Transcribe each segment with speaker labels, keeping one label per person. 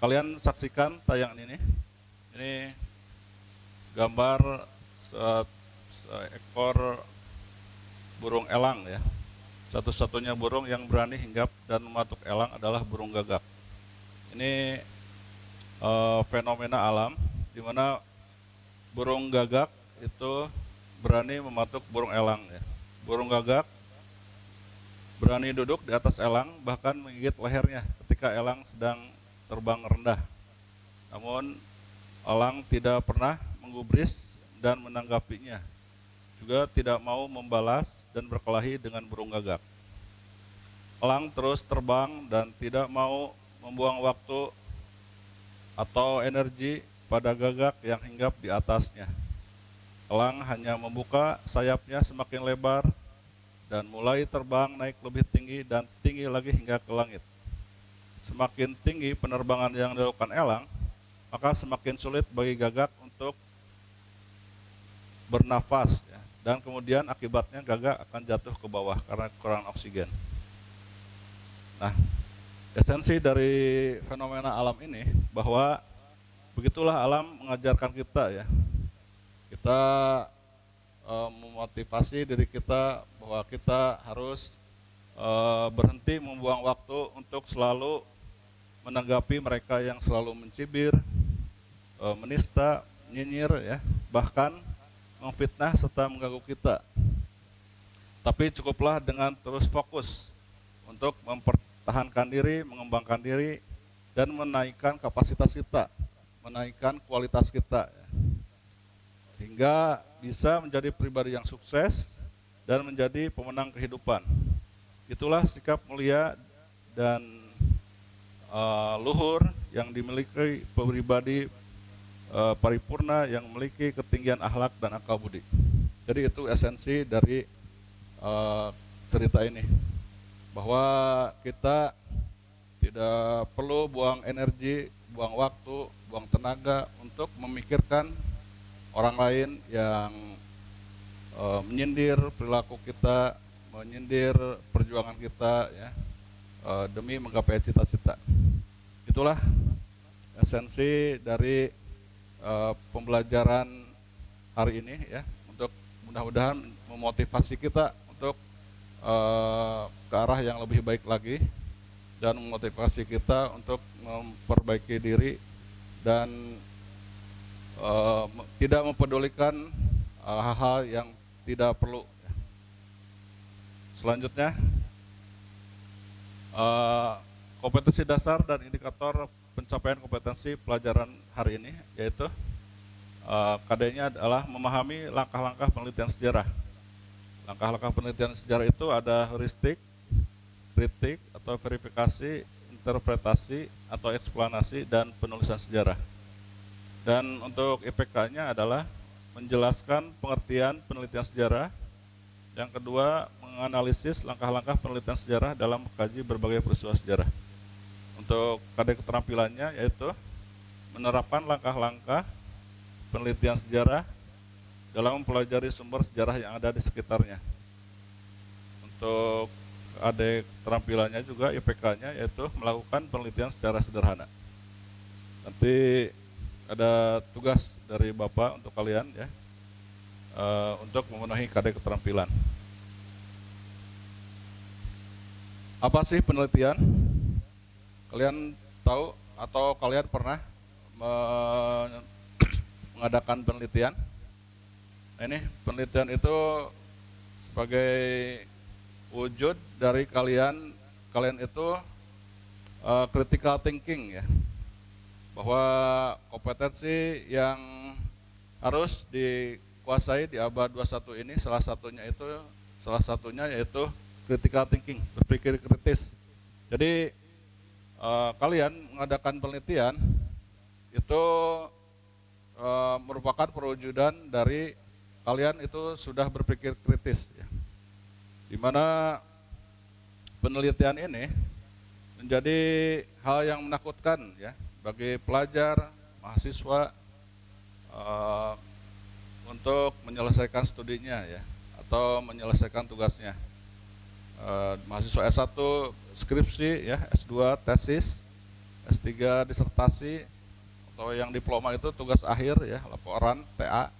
Speaker 1: Kalian saksikan tayangan ini. Ini gambar seekor burung elang ya. Satu-satunya burung yang berani hinggap dan mematuk elang adalah burung gagak. Ini fenomena alam di mana burung gagak itu berani mematuk burung elang ya. Burung gagak berani duduk di atas elang, bahkan menggigit lehernya ketika elang sedang terbang rendah. Namun elang tidak pernah menggubris dan menanggapinya, juga tidak mau membalas dan berkelahi dengan burung gagak. Elang terus terbang dan tidak mau membuang waktu atau energi pada gagak yang hinggap di atasnya. Elang hanya membuka sayapnya semakin lebar dan mulai terbang naik lebih tinggi dan tinggi lagi hingga ke langit. Semakin tinggi penerbangan yang dilakukan elang, maka semakin sulit bagi gagak untuk bernafas ya. Dan kemudian akibatnya gagak akan jatuh ke bawah karena kekurangan oksigen. Nah, esensi dari fenomena alam ini bahwa begitulah alam mengajarkan kita ya. Kita memotivasi diri kita bahwa kita harus berhenti membuang waktu untuk selalu menanggapi mereka yang selalu mencibir, menista, nyinyir ya, bahkan memfitnah serta mengganggu kita. Tapi cukuplah dengan terus fokus untuk mempertahankan diri, mengembangkan diri, dan menaikkan kapasitas kita, menaikkan kualitas kita ya, hingga bisa menjadi pribadi yang sukses dan menjadi pemenang kehidupan. Itulah sikap mulia dan luhur yang dimiliki pribadi paripurna yang memiliki ketinggian akhlak dan akal budi. Jadi itu esensi dari cerita ini, bahwa kita tidak perlu buang energi, buang waktu, buang tenaga untuk memikirkan orang lain yang menyindir perilaku kita, menyindir perjuangan kita ya, demi menggapai cita-cita. Itulah esensi dari pembelajaran hari ini ya, untuk mudah-mudahan memotivasi kita untuk ke arah yang lebih baik lagi, dan memotivasi kita untuk memperbaiki diri dan tidak mempedulikan hal-hal yang tidak perlu. Selanjutnya, kompetensi dasar dan indikator pencapaian kompetensi pelajaran hari ini, yaitu KD-nya adalah memahami langkah-langkah penelitian sejarah. Langkah-langkah penelitian sejarah itu ada heuristik, kritik atau verifikasi, interpretasi atau eksplanasi, dan penulisan sejarah. Dan untuk IPK-nya adalah menjelaskan pengertian penelitian sejarah. Yang kedua, menganalisis langkah-langkah penelitian sejarah dalam mengkaji berbagai peristiwa sejarah. Untuk KD keterampilannya yaitu menerapkan langkah-langkah penelitian sejarah dalam mempelajari sumber sejarah yang ada di sekitarnya. Untuk KD keterampilannya juga IPK-nya yaitu melakukan penelitian secara sederhana. Nanti ada tugas dari Bapak untuk kalian ya, untuk memenuhi KD keterampilan. Apa sih penelitian? Kalian tahu atau kalian pernah mengadakan penelitian? Nah, ini penelitian itu sebagai wujud dari kalian itu critical thinking ya, bahwa kompetensi yang harus dikuasai di abad 21 ini salah satunya yaitu critical thinking, berpikir kritis. Jadi kalian mengadakan penelitian itu merupakan perwujudan dari kalian itu sudah berpikir kritis ya. Di mana penelitian ini menjadi hal yang menakutkan ya bagi pelajar, mahasiswa untuk menyelesaikan studinya ya, atau menyelesaikan tugasnya. Mahasiswa S1 skripsi ya, S2 tesis, S3 disertasi, atau yang diploma itu tugas akhir ya, laporan TA,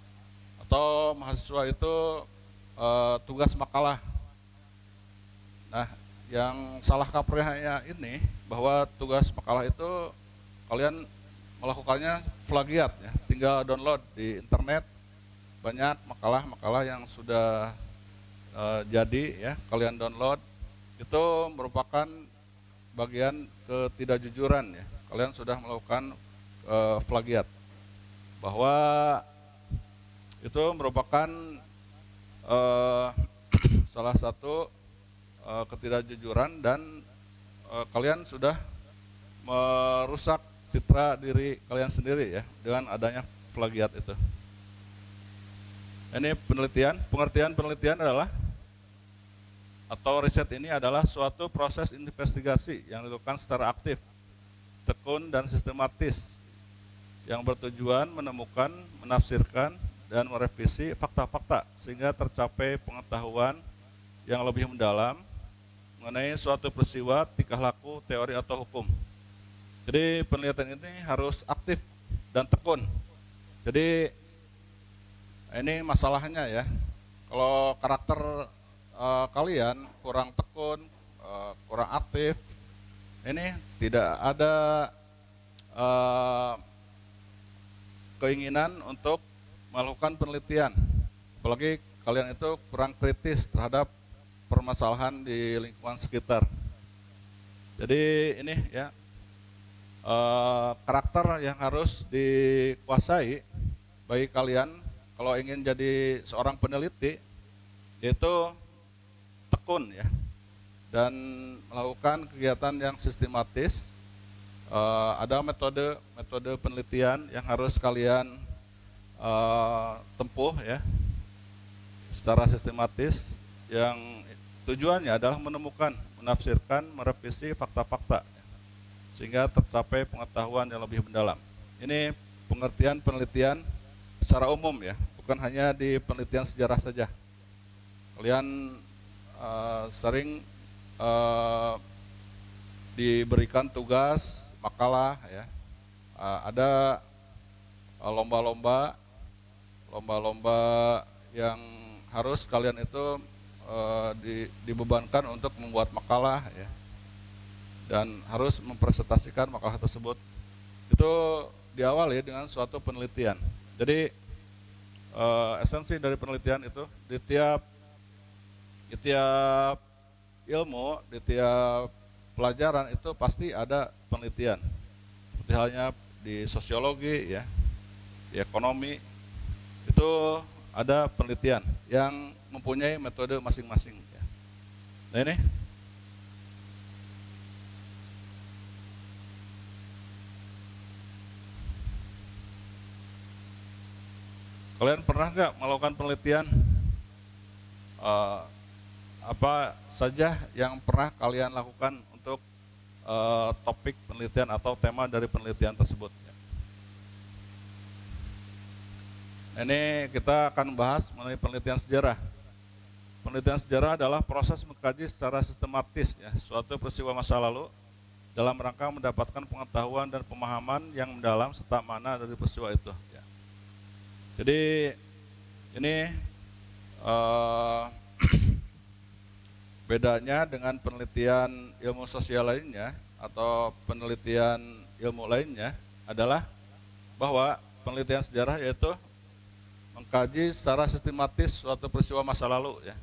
Speaker 1: atau mahasiswa itu tugas makalah. Nah, yang salah kaprahnya ini bahwa tugas makalah itu kalian melakukannya plagiat ya, tinggal download di internet, banyak makalah-makalah yang sudah jadi ya, kalian download, itu merupakan bagian ketidakjujuran ya, kalian sudah melakukan plagiat, bahwa itu merupakan salah satu ketidakjujuran, dan kalian sudah merusak citra diri kalian sendiri ya dengan adanya plagiat itu. Ini pengertian penelitian adalah, atau riset ini adalah suatu proses investigasi yang dilakukan secara aktif, tekun dan sistematis, yang bertujuan menemukan, menafsirkan, dan merevisi fakta-fakta sehingga tercapai pengetahuan yang lebih mendalam mengenai suatu peristiwa, tingkah laku, teori atau hukum. Jadi penelitian ini harus aktif dan tekun. Jadi ini masalahnya ya, kalau karakter kalian kurang tekun, kurang aktif, ini tidak ada keinginan untuk melakukan penelitian, apalagi kalian itu kurang kritis terhadap permasalahan di lingkungan sekitar. Jadi ini ya, karakter yang harus dikuasai bagi kalian kalau ingin jadi seorang peneliti, yaitu tekun ya, dan melakukan kegiatan yang sistematis. Ada metode penelitian yang harus kalian tempuh ya secara sistematis, yang tujuannya adalah menemukan, menafsirkan, merevisi fakta-fakta sehingga tercapai pengetahuan yang lebih mendalam. Ini pengertian penelitian secara umum ya, bukan hanya di penelitian sejarah saja. Kalian sering diberikan tugas makalah ya, ada lomba-lomba yang harus kalian itu dibebankan untuk membuat makalah ya, dan harus mempresentasikan makalah tersebut. Itu diawali dengan suatu penelitian. Jadi esensi dari penelitian itu di tiap ilmu, di tiap pelajaran itu pasti ada penelitian. Seperti halnya di sosiologi ya, di ekonomi itu ada penelitian yang mempunyai metode masing-masing ya. Nah ini kalian pernah nggak melakukan penelitian? Apa saja yang pernah kalian lakukan untuk topik penelitian atau tema dari penelitian tersebut? Ini kita akan membahas mengenai penelitian sejarah. Penelitian sejarah adalah proses mengkaji secara sistematis ya, suatu peristiwa masa lalu dalam rangka mendapatkan pengetahuan dan pemahaman yang mendalam serta makna dari peristiwa itu. Ya. Jadi ini bedanya dengan penelitian ilmu sosial lainnya atau penelitian ilmu lainnya adalah bahwa penelitian sejarah yaitu mengkaji secara sistematis suatu peristiwa masa lalu ya,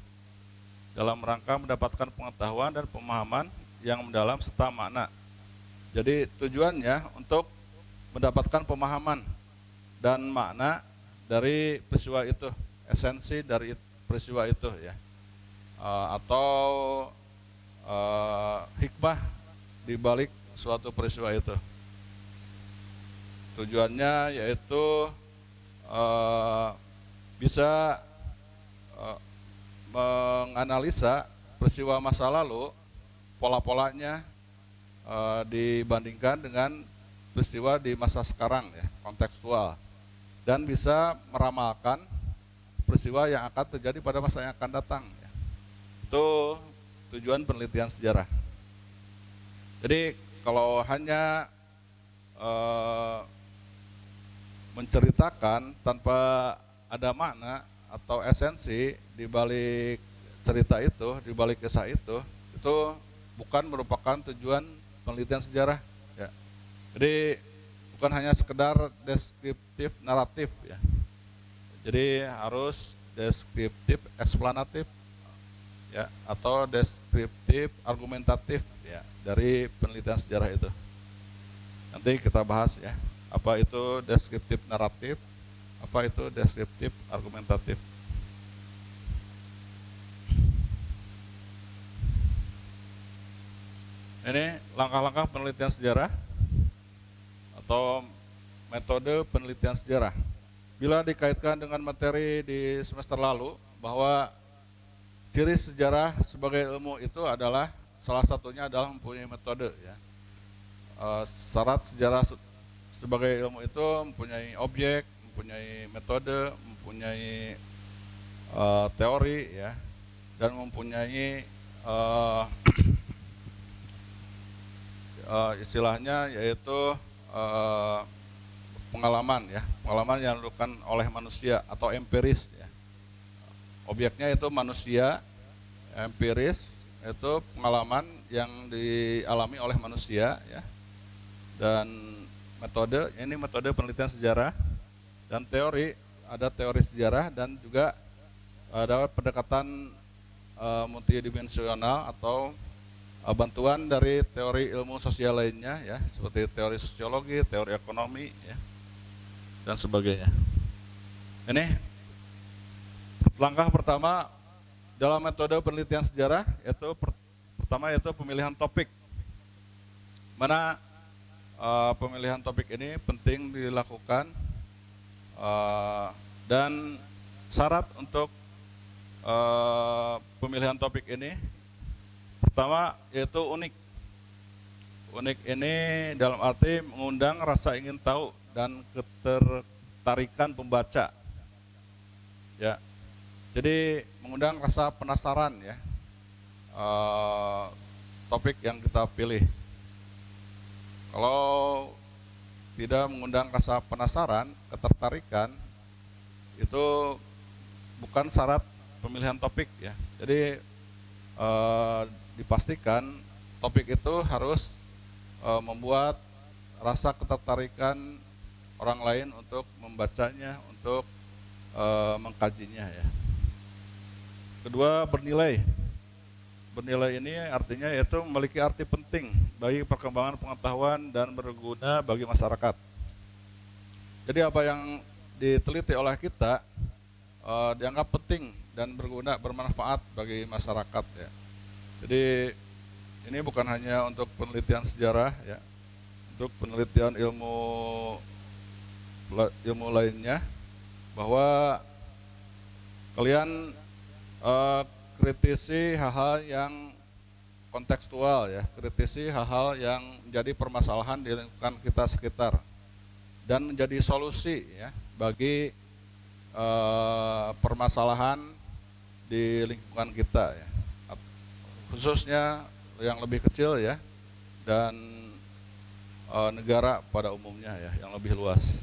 Speaker 1: dalam rangka mendapatkan pengetahuan dan pemahaman yang mendalam serta makna. Jadi tujuannya untuk mendapatkan pemahaman dan makna dari peristiwa itu, esensi dari peristiwa itu ya, atau hikmah di balik suatu peristiwa itu. Tujuannya yaitu bisa menganalisa peristiwa masa lalu, pola-polanya dibandingkan dengan peristiwa di masa sekarang ya, kontekstual, dan bisa meramalkan peristiwa yang akan terjadi pada masa yang akan datang ya. Itu tujuan penelitian sejarah. Jadi kalau hanya eh, menceritakan tanpa ada makna atau esensi di balik cerita itu, di balik kisah itu bukan merupakan tujuan penelitian sejarah. Ya. Jadi bukan hanya sekedar deskriptif naratif, ya. Jadi harus deskriptif eksplanatif, ya, atau deskriptif argumentatif, ya, dari penelitian sejarah itu. Nanti kita bahas, ya, apa itu deskriptif naratif, apa itu deskriptif argumentatif. Ini langkah-langkah penelitian sejarah atau metode penelitian sejarah. Bila dikaitkan dengan materi di semester lalu, bahwa ciri sejarah sebagai ilmu itu adalah salah satunya adalah mempunyai metode, ya. Syarat sejarah sebagai ilmu itu mempunyai objek, mempunyai metode, mempunyai teori, ya, dan mempunyai istilahnya yaitu pengalaman, ya, pengalaman yang dilakukan oleh manusia atau empiris, ya. Objeknya itu manusia, empiris itu pengalaman yang dialami oleh manusia, ya. Dan metode, ini metode penelitian sejarah, dan teori, ada teori sejarah, dan juga ada pendekatan multidimensional atau bantuan dari teori ilmu sosial lainnya, ya, seperti teori sosiologi, teori ekonomi, ya, dan sebagainya. Ini langkah pertama dalam metode penelitian sejarah, yaitu pertama yaitu pemilihan topik. Mana pemilihan topik ini penting dilakukan, dan syarat untuk pemilihan topik ini pertama yaitu unik. Unik ini dalam arti mengundang rasa ingin tahu dan ketertarikan pembaca, ya. Jadi mengundang rasa penasaran, ya, topik yang kita pilih. Kalau tidak mengundang rasa penasaran, ketertarikan, itu bukan syarat pemilihan topik, ya. Jadi dipastikan topik itu harus membuat rasa ketertarikan orang lain untuk membacanya, untuk mengkajinya, ya. Kedua, bernilai. Bernilai ini artinya yaitu memiliki arti penting bagi perkembangan pengetahuan dan berguna bagi masyarakat. Jadi apa yang diteliti oleh kita dianggap penting dan berguna, bermanfaat bagi masyarakat, ya. Jadi ini bukan hanya untuk penelitian sejarah, ya, untuk penelitian ilmu lainnya, bahwa kalian kritisi hal-hal yang kontekstual, ya, kritisi hal-hal yang menjadi permasalahan di lingkungan kita sekitar dan menjadi solusi, ya, bagi permasalahan di lingkungan kita, ya, khususnya yang lebih kecil, ya, dan negara pada umumnya, ya, yang lebih luas.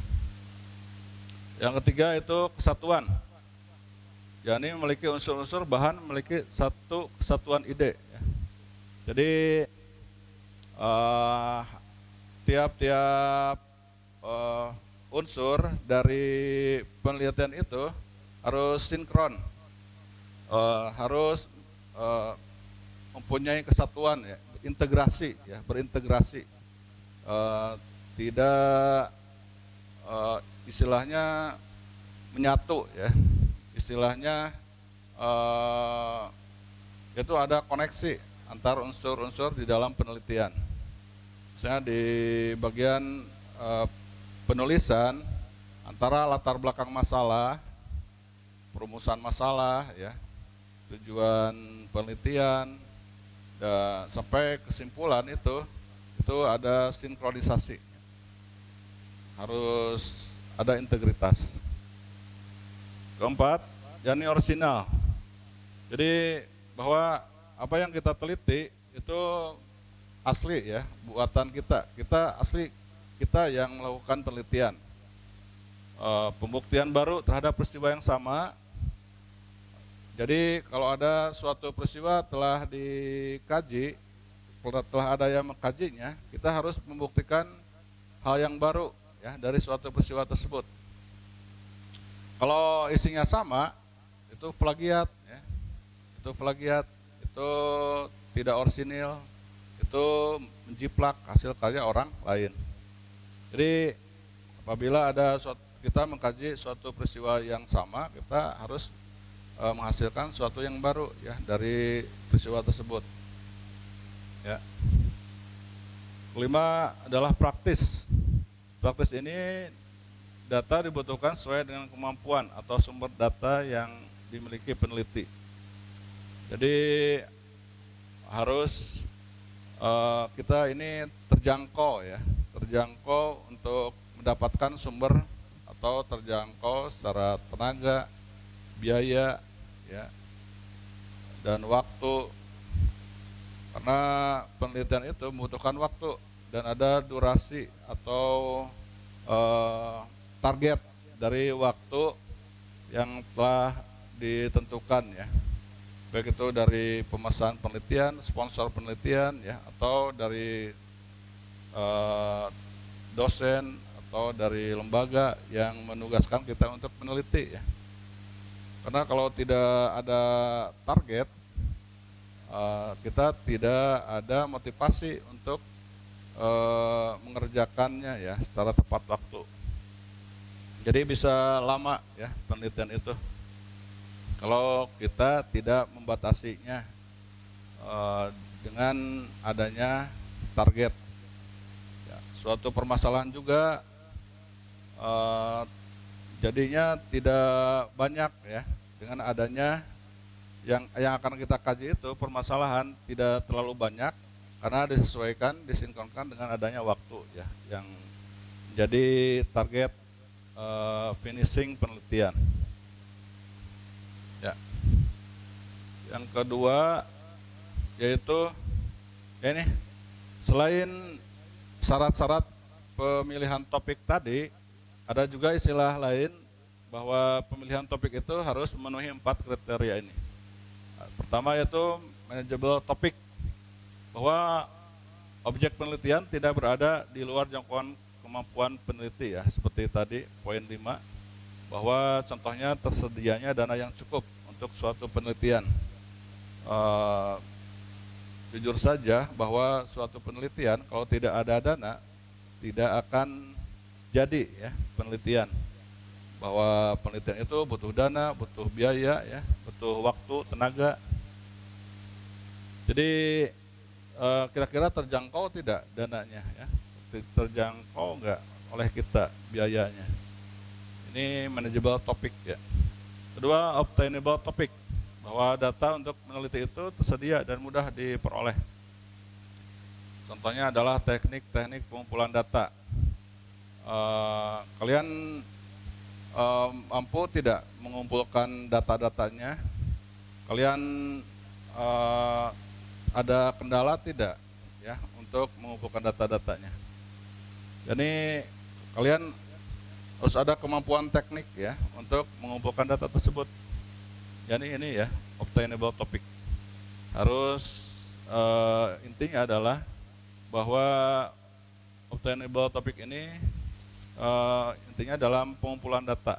Speaker 1: Yang ketiga itu kesatuan. Ya, ini memiliki unsur-unsur bahan, memiliki satu kesatuan ide, ya. Jadi tiap-tiap unsur dari penelitian itu harus sinkron, harus mempunyai kesatuan, ya, integrasi, ya, berintegrasi, tidak istilahnya menyatu, ya, istilahnya itu ada koneksi antar unsur-unsur di dalam penelitian. Misalnya di bagian penulisan, antara latar belakang masalah, perumusan masalah, ya, tujuan penelitian, dan sampai kesimpulan itu ada sinkronisasi, harus ada integritas. Keempat, yakni orisinal. Jadi bahwa apa yang kita teliti itu asli, ya, buatan kita asli kita yang melakukan penelitian. Pembuktian baru terhadap peristiwa yang sama. Jadi kalau ada suatu peristiwa telah dikaji, telah ada yang mengkajinya, kita harus membuktikan hal yang baru ya dari suatu peristiwa tersebut. Kalau isinya sama, itu plagiat ya. Itu plagiat, itu tidak orisinil, itu menjiplak hasil karya orang lain. Jadi apabila kita mengkaji suatu peristiwa yang sama, kita harus menghasilkan sesuatu yang baru ya dari peristiwa tersebut. Ya. Kelima adalah praktis. Praktis ini data dibutuhkan sesuai dengan kemampuan atau sumber data yang dimiliki peneliti. Jadi harus kita ini terjangkau ya, terjangkau untuk mendapatkan sumber atau terjangkau secara tenaga, biaya, ya, dan waktu. Karena penelitian itu membutuhkan waktu dan ada durasi atau target dari waktu yang telah ditentukan ya, baik itu dari pemesan penelitian, sponsor penelitian ya, atau dari dosen atau dari lembaga yang menugaskan kita untuk meneliti ya. Karena kalau tidak ada target, kita tidak ada motivasi untuk mengerjakannya ya secara tepat waktu. Jadi bisa lama ya penelitian itu kalau kita tidak membatasinya dengan adanya target. Ya, suatu permasalahan juga jadinya tidak banyak ya dengan adanya yang akan kita kaji itu, permasalahan tidak terlalu banyak karena disesuaikan, disinkronkan dengan adanya waktu ya yang jadi target finishing penelitian. Ya. Yang kedua yaitu ini, selain syarat-syarat pemilihan topik tadi, ada juga istilah lain bahwa pemilihan topik itu harus memenuhi 4 kriteria ini. Pertama yaitu manageable topik, bahwa objek penelitian tidak berada di luar jangkauan kemampuan peneliti ya, seperti tadi poin 5, bahwa contohnya tersedianya dana yang cukup untuk suatu penelitian. Jujur saja bahwa suatu penelitian kalau tidak ada dana tidak akan jadi ya penelitian. Bahwa penelitian itu butuh dana, butuh biaya ya, butuh waktu, tenaga. Jadi kira-kira terjangkau tidak dananya ya? Terjangkau enggak oleh kita biayanya? Ini manageable topic ya. Kedua, obtainable topic, bahwa data untuk meneliti itu tersedia dan mudah diperoleh. Contohnya adalah teknik-teknik pengumpulan data. Kalian mampu tidak mengumpulkan data-datanya? Kalian ada kendala tidak ya untuk mengumpulkan data-datanya? Jadi kalian harus ada kemampuan teknik ya untuk mengumpulkan data tersebut. Jadi ini ya obtainable topic. Harus intinya adalah bahwa obtainable topic ini intinya dalam pengumpulan data.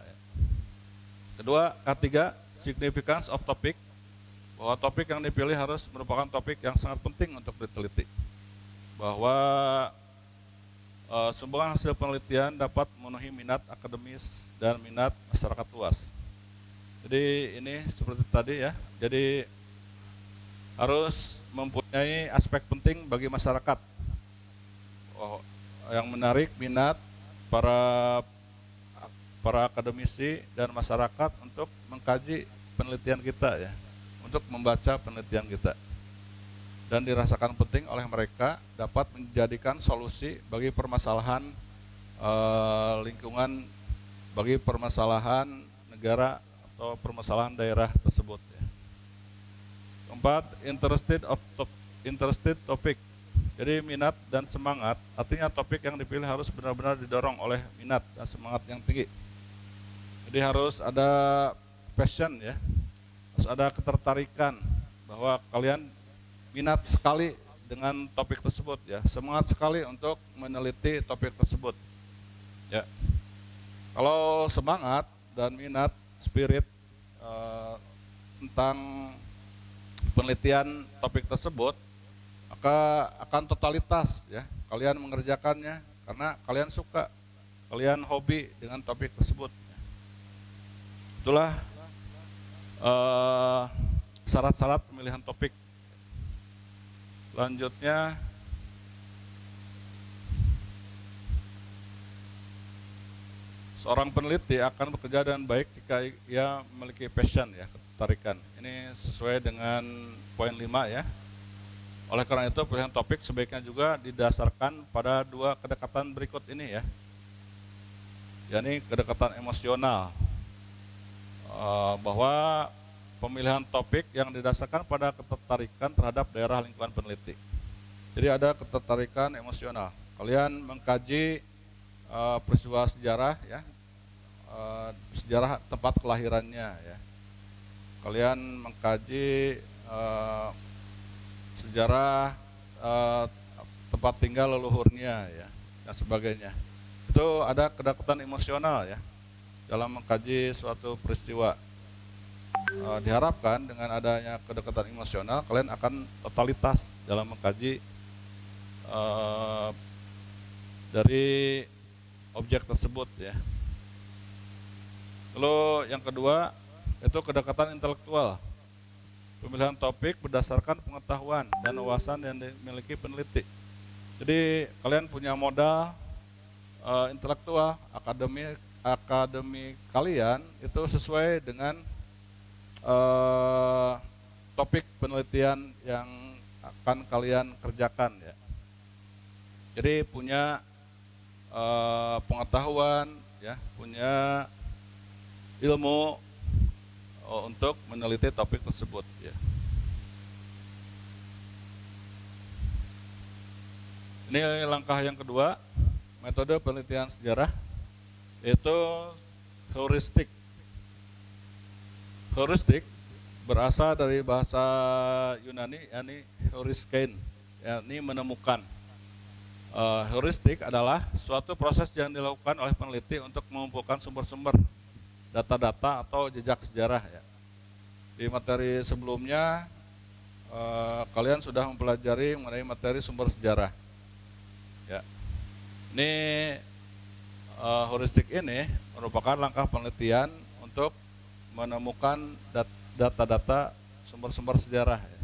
Speaker 1: Kedua, ketiga, significance of topic, bahwa topik yang dipilih harus merupakan topik yang sangat penting untuk diteliti. Bahwa sumbangan hasil penelitian dapat memenuhi minat akademis dan minat masyarakat luas. Jadi ini seperti tadi ya, jadi harus mempunyai aspek penting bagi masyarakat, yang menarik minat para akademisi dan masyarakat untuk mengkaji penelitian kita ya, untuk membaca penelitian kita, dan dirasakan penting oleh mereka, dapat menjadikan solusi bagi permasalahan lingkungan, bagi permasalahan negara atau permasalahan daerah tersebut ya. Keempat, interested topic. Jadi minat dan semangat, artinya topik yang dipilih harus benar-benar didorong oleh minat dan semangat yang tinggi. Jadi harus ada passion ya, harus ada ketertarikan bahwa kalian minat sekali dengan topik tersebut ya, semangat sekali untuk meneliti topik tersebut. Ya, kalau semangat dan minat, spirit tentang penelitian topik tersebut, maka akan totalitas ya kalian mengerjakannya karena kalian suka, kalian hobi dengan topik tersebut. Itulah syarat-syarat pemilihan topik. Selanjutnya seorang peneliti akan bekerja dengan baik jika ia memiliki passion ya, ketertarikan. Ini sesuai dengan poin 5 ya. Oleh karena itu pilihan topik sebaiknya juga didasarkan pada 2 kedekatan berikut ini ya. Yakni kedekatan emosional. Bahwa pemilihan topik yang didasarkan pada ketertarikan terhadap daerah lingkungan peneliti. Jadi ada ketertarikan emosional. Kalian mengkaji peristiwa sejarah ya, sejarah tempat kelahirannya ya. Kalian mengkaji sejarah tempat tinggal leluhurnya ya dan sebagainya. Itu ada kedekatan emosional ya dalam mengkaji suatu peristiwa. Diharapkan dengan adanya kedekatan emosional kalian akan totalitas dalam mengkaji dari objek tersebut ya. Lalu yang kedua itu kedekatan intelektual. Pemilihan topik berdasarkan pengetahuan dan wawasan yang dimiliki peneliti. Jadi kalian punya modal intelektual, akademi kalian itu sesuai dengan topik penelitian yang akan kalian kerjakan ya. Jadi punya pengetahuan ya, punya ilmu untuk meneliti topik tersebut ya. Ini langkah yang kedua, metode penelitian sejarah, yaitu heuristik. Heuristik berasal dari bahasa Yunani, yakni heuristein, yakni menemukan. Heuristik adalah suatu proses yang dilakukan oleh peneliti untuk mengumpulkan sumber-sumber data-data atau jejak sejarah ya. Di materi sebelumnya kalian sudah mempelajari mengenai materi sumber sejarah ya. Ini heuristik ini merupakan langkah penelitian untuk menemukan data-data sumber-sumber sejarah ya.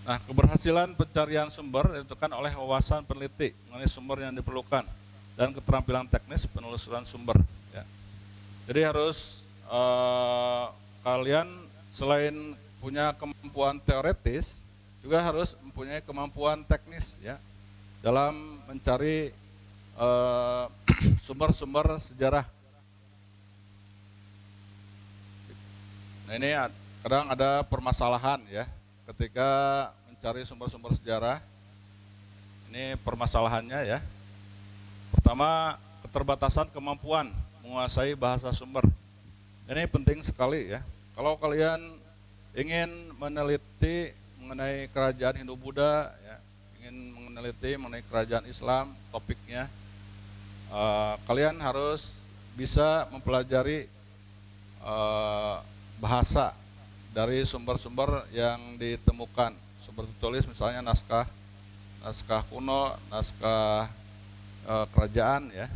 Speaker 1: Nah, keberhasilan pencarian sumber ditentukan oleh wawasan peneliti mengenai sumber yang diperlukan dan keterampilan teknis penelusuran sumber ya. Jadi harus kalian selain punya kemampuan teoretis juga harus mempunyai kemampuan teknis ya dalam mencari sumber-sumber sejarah. Nah, ini kadang ada permasalahan ya ketika mencari sumber-sumber sejarah. Ini permasalahannya ya. Pertama, keterbatasan kemampuan menguasai bahasa sumber. Ini penting sekali ya. Kalau kalian ingin meneliti mengenai kerajaan Hindu-Buddha ya, ingin meneliti mengenai kerajaan Islam, topiknya kalian harus bisa mempelajari bahasa dari sumber-sumber yang ditemukan, sumber tertulis misalnya naskah kuno, naskah kerajaan ya,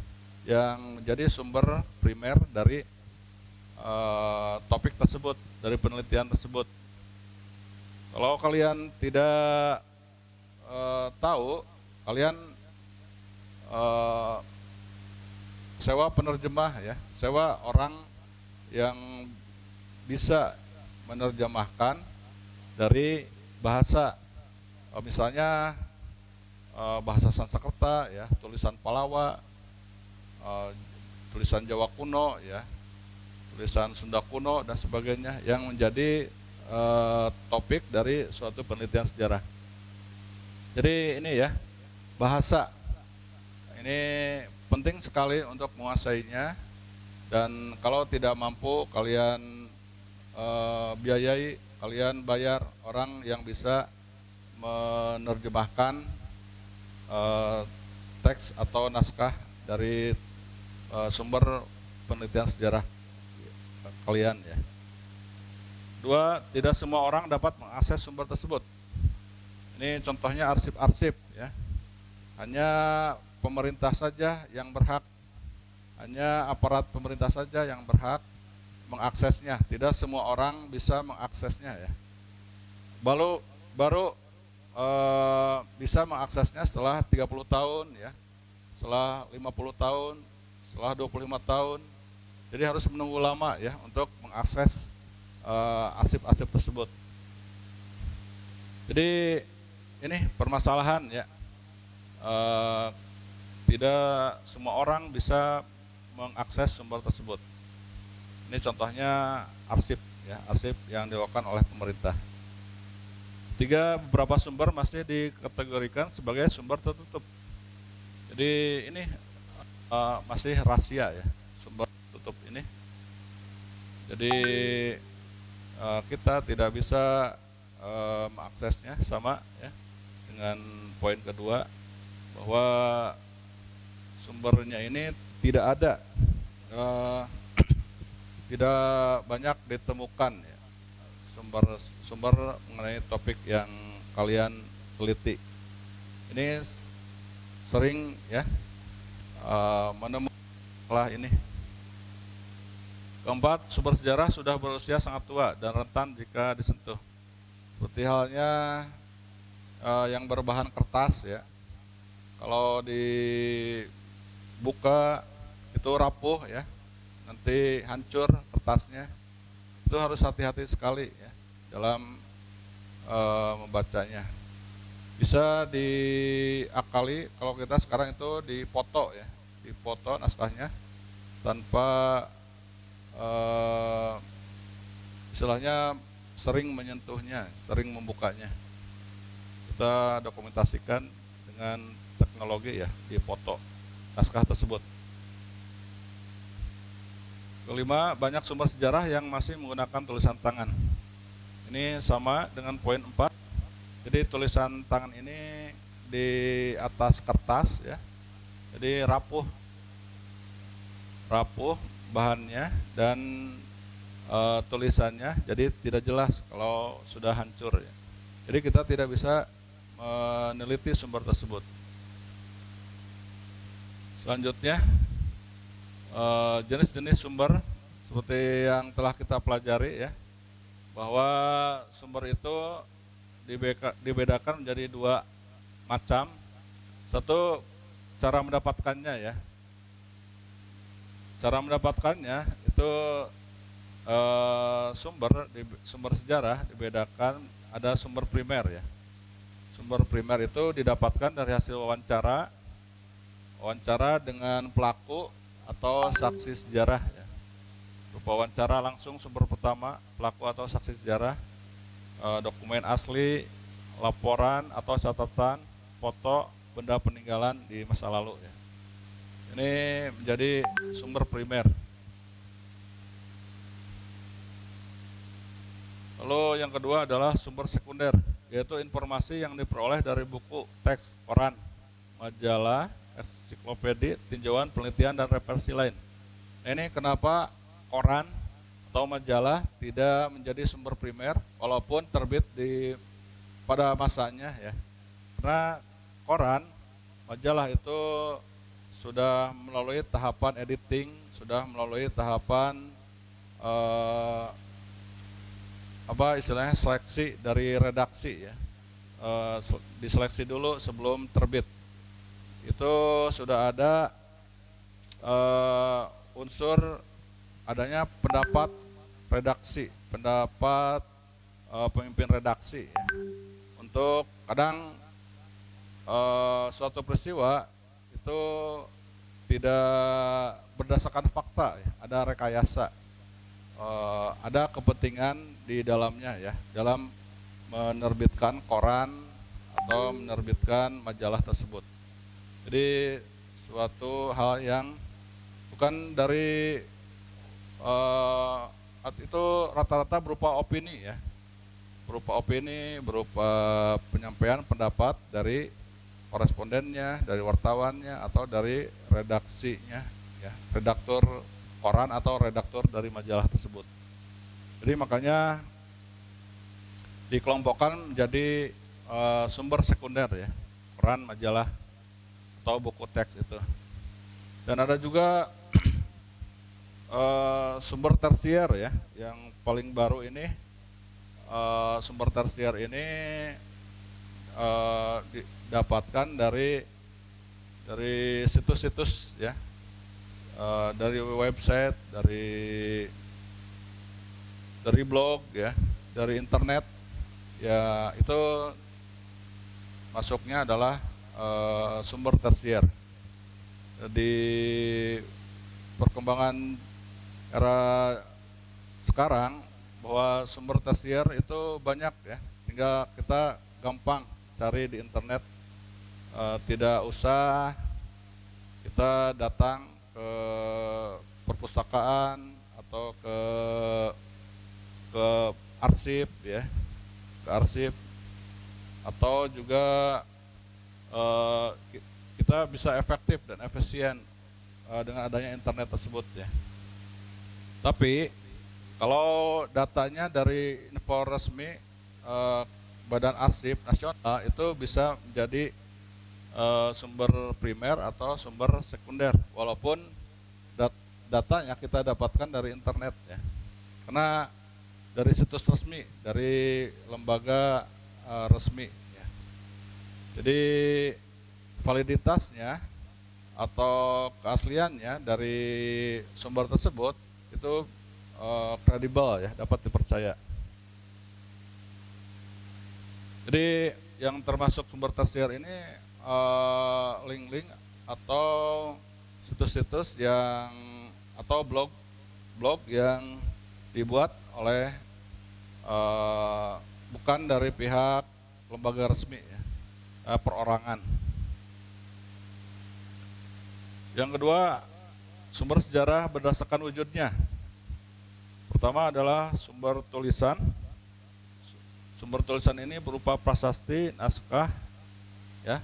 Speaker 1: yang menjadi sumber primer dari topik tersebut, dari penelitian tersebut. Kalau kalian tidak tahu, kalian sewa penerjemah ya, sewa orang yang bisa menerjemahkan dari bahasa, misalnya bahasa Sanskerta ya, tulisan Palawa, tulisan Jawa kuno ya, tulisan Sunda kuno dan sebagainya yang menjadi topik dari suatu penelitian sejarah. Jadi ini ya, bahasa ini penting sekali untuk menguasainya, dan kalau tidak mampu kalian biayai, kalian bayar orang yang bisa menerjemahkan teks atau naskah dari sumber penelitian sejarah kalian ya. Dua, tidak semua orang dapat mengakses sumber tersebut. Ini contohnya arsip-arsip ya. Hanya pemerintah saja yang berhak, hanya aparat pemerintah saja yang berhak mengaksesnya. Tidak semua orang bisa mengaksesnya ya. Baru bisa mengaksesnya setelah 30 tahun ya, setelah 50 tahun, setelah 25 tahun. Jadi harus menunggu lama ya untuk mengakses arsip-arsip tersebut. Jadi ini permasalahan ya, tidak semua orang bisa mengakses sumber tersebut. Ini contohnya arsip ya, arsip yang dilakukan oleh pemerintah. Tiga, beberapa sumber masih dikategorikan sebagai sumber tertutup. Jadi ini masih rahasia ya, sumber tertutup ini. Jadi kita tidak bisa mengaksesnya, sama ya dengan poin kedua, bahwa sumbernya ini tidak ada, tidak banyak ditemukan ya, sumber mengenai topik yang kalian teliti. Ini sering ya menemukan ini. Keempat, sumber sejarah sudah berusia sangat tua dan rentan jika disentuh. Seperti halnya yang berbahan kertas ya. Kalau dibuka itu rapuh ya, nanti hancur kertasnya. Itu harus hati-hati sekali ya dalam membacanya. Bisa diakali kalau kita sekarang itu dipoto ya, dipoto naskahnya tanpa istilahnya sering menyentuhnya, sering membukanya. Kita dokumentasikan dengan teknologi ya, di foto naskah tersebut. Kelima, banyak sumber sejarah yang masih menggunakan tulisan tangan. Ini sama dengan poin 4. Jadi tulisan tangan ini di atas kertas ya. Jadi rapuh bahannya dan tulisannya, jadi tidak jelas kalau sudah hancur ya. Jadi kita tidak bisa meneliti sumber tersebut. Selanjutnya jenis-jenis sumber seperti yang telah kita pelajari ya, bahwa sumber itu dibedakan menjadi dua macam. Satu, cara mendapatkannya ya. Cara mendapatkannya itu sumber sejarah dibedakan, ada sumber primer ya. Sumber primer itu didapatkan dari hasil wawancara dengan pelaku atau saksi sejarah ya. Berupa wawancara langsung sumber pertama, pelaku atau saksi sejarah, dokumen asli, laporan atau catatan, foto, benda peninggalan di masa lalu ya. Ini menjadi sumber primer. Lalu yang kedua adalah sumber sekunder, yaitu informasi yang diperoleh dari buku, teks, koran, majalah, ensiklopedi, tinjauan, penelitian, dan referensi lain. Nah, ini kenapa koran atau majalah tidak menjadi sumber primer walaupun terbit pada masanya ya. Karena koran, majalah itu sudah melalui tahapan editing, sudah melalui tahapan istilahnya seleksi dari redaksi ya, diseleksi dulu sebelum terbit. Itu sudah ada unsur adanya pendapat redaksi, pendapat pemimpin redaksi ya. Untuk kadang suatu peristiwa itu tidak berdasarkan fakta ya, ada rekayasa, ada kepentingan di dalamnya ya, dalam menerbitkan koran atau menerbitkan majalah tersebut. Jadi suatu hal yang bukan dari itu rata-rata berupa opini ya, berupa penyampaian pendapat dari korespondennya, dari wartawannya, atau dari redaksinya, ya, redaktur koran atau redaktur dari majalah tersebut. Jadi makanya dikelompokkan menjadi sumber sekunder ya, koran, majalah, atau buku teks itu. Dan ada juga sumber tersier ya, yang paling baru ini. Sumber tersier ini didapatkan dari situs-situs ya, dari website, dari blog ya, dari internet ya, itu masuknya adalah sumber tersier. Di perkembangan era sekarang bahwa sumber tersier itu banyak ya, sehingga kita gampang cari di internet, tidak usah kita datang ke perpustakaan atau ke arsip ya, ke arsip, atau juga kita bisa efektif dan efisien dengan adanya internet tersebut ya. Tapi kalau datanya dari info resmi Badan Arsip Nasional, itu bisa menjadi sumber primer atau sumber sekunder, walaupun datanya kita dapatkan dari internet ya. Karena dari situs resmi, dari lembaga resmi ya. Jadi validitasnya atau keasliannya dari sumber tersebut itu kredibel ya, dapat dipercaya. Jadi yang termasuk sumber tersier ini link-link atau situs-situs yang atau blog yang dibuat oleh bukan dari pihak lembaga resmi ya, perorangan. Yang kedua, sumber sejarah berdasarkan wujudnya. Pertama adalah sumber tulisan. Sumber tulisan ini berupa prasasti, naskah, ya.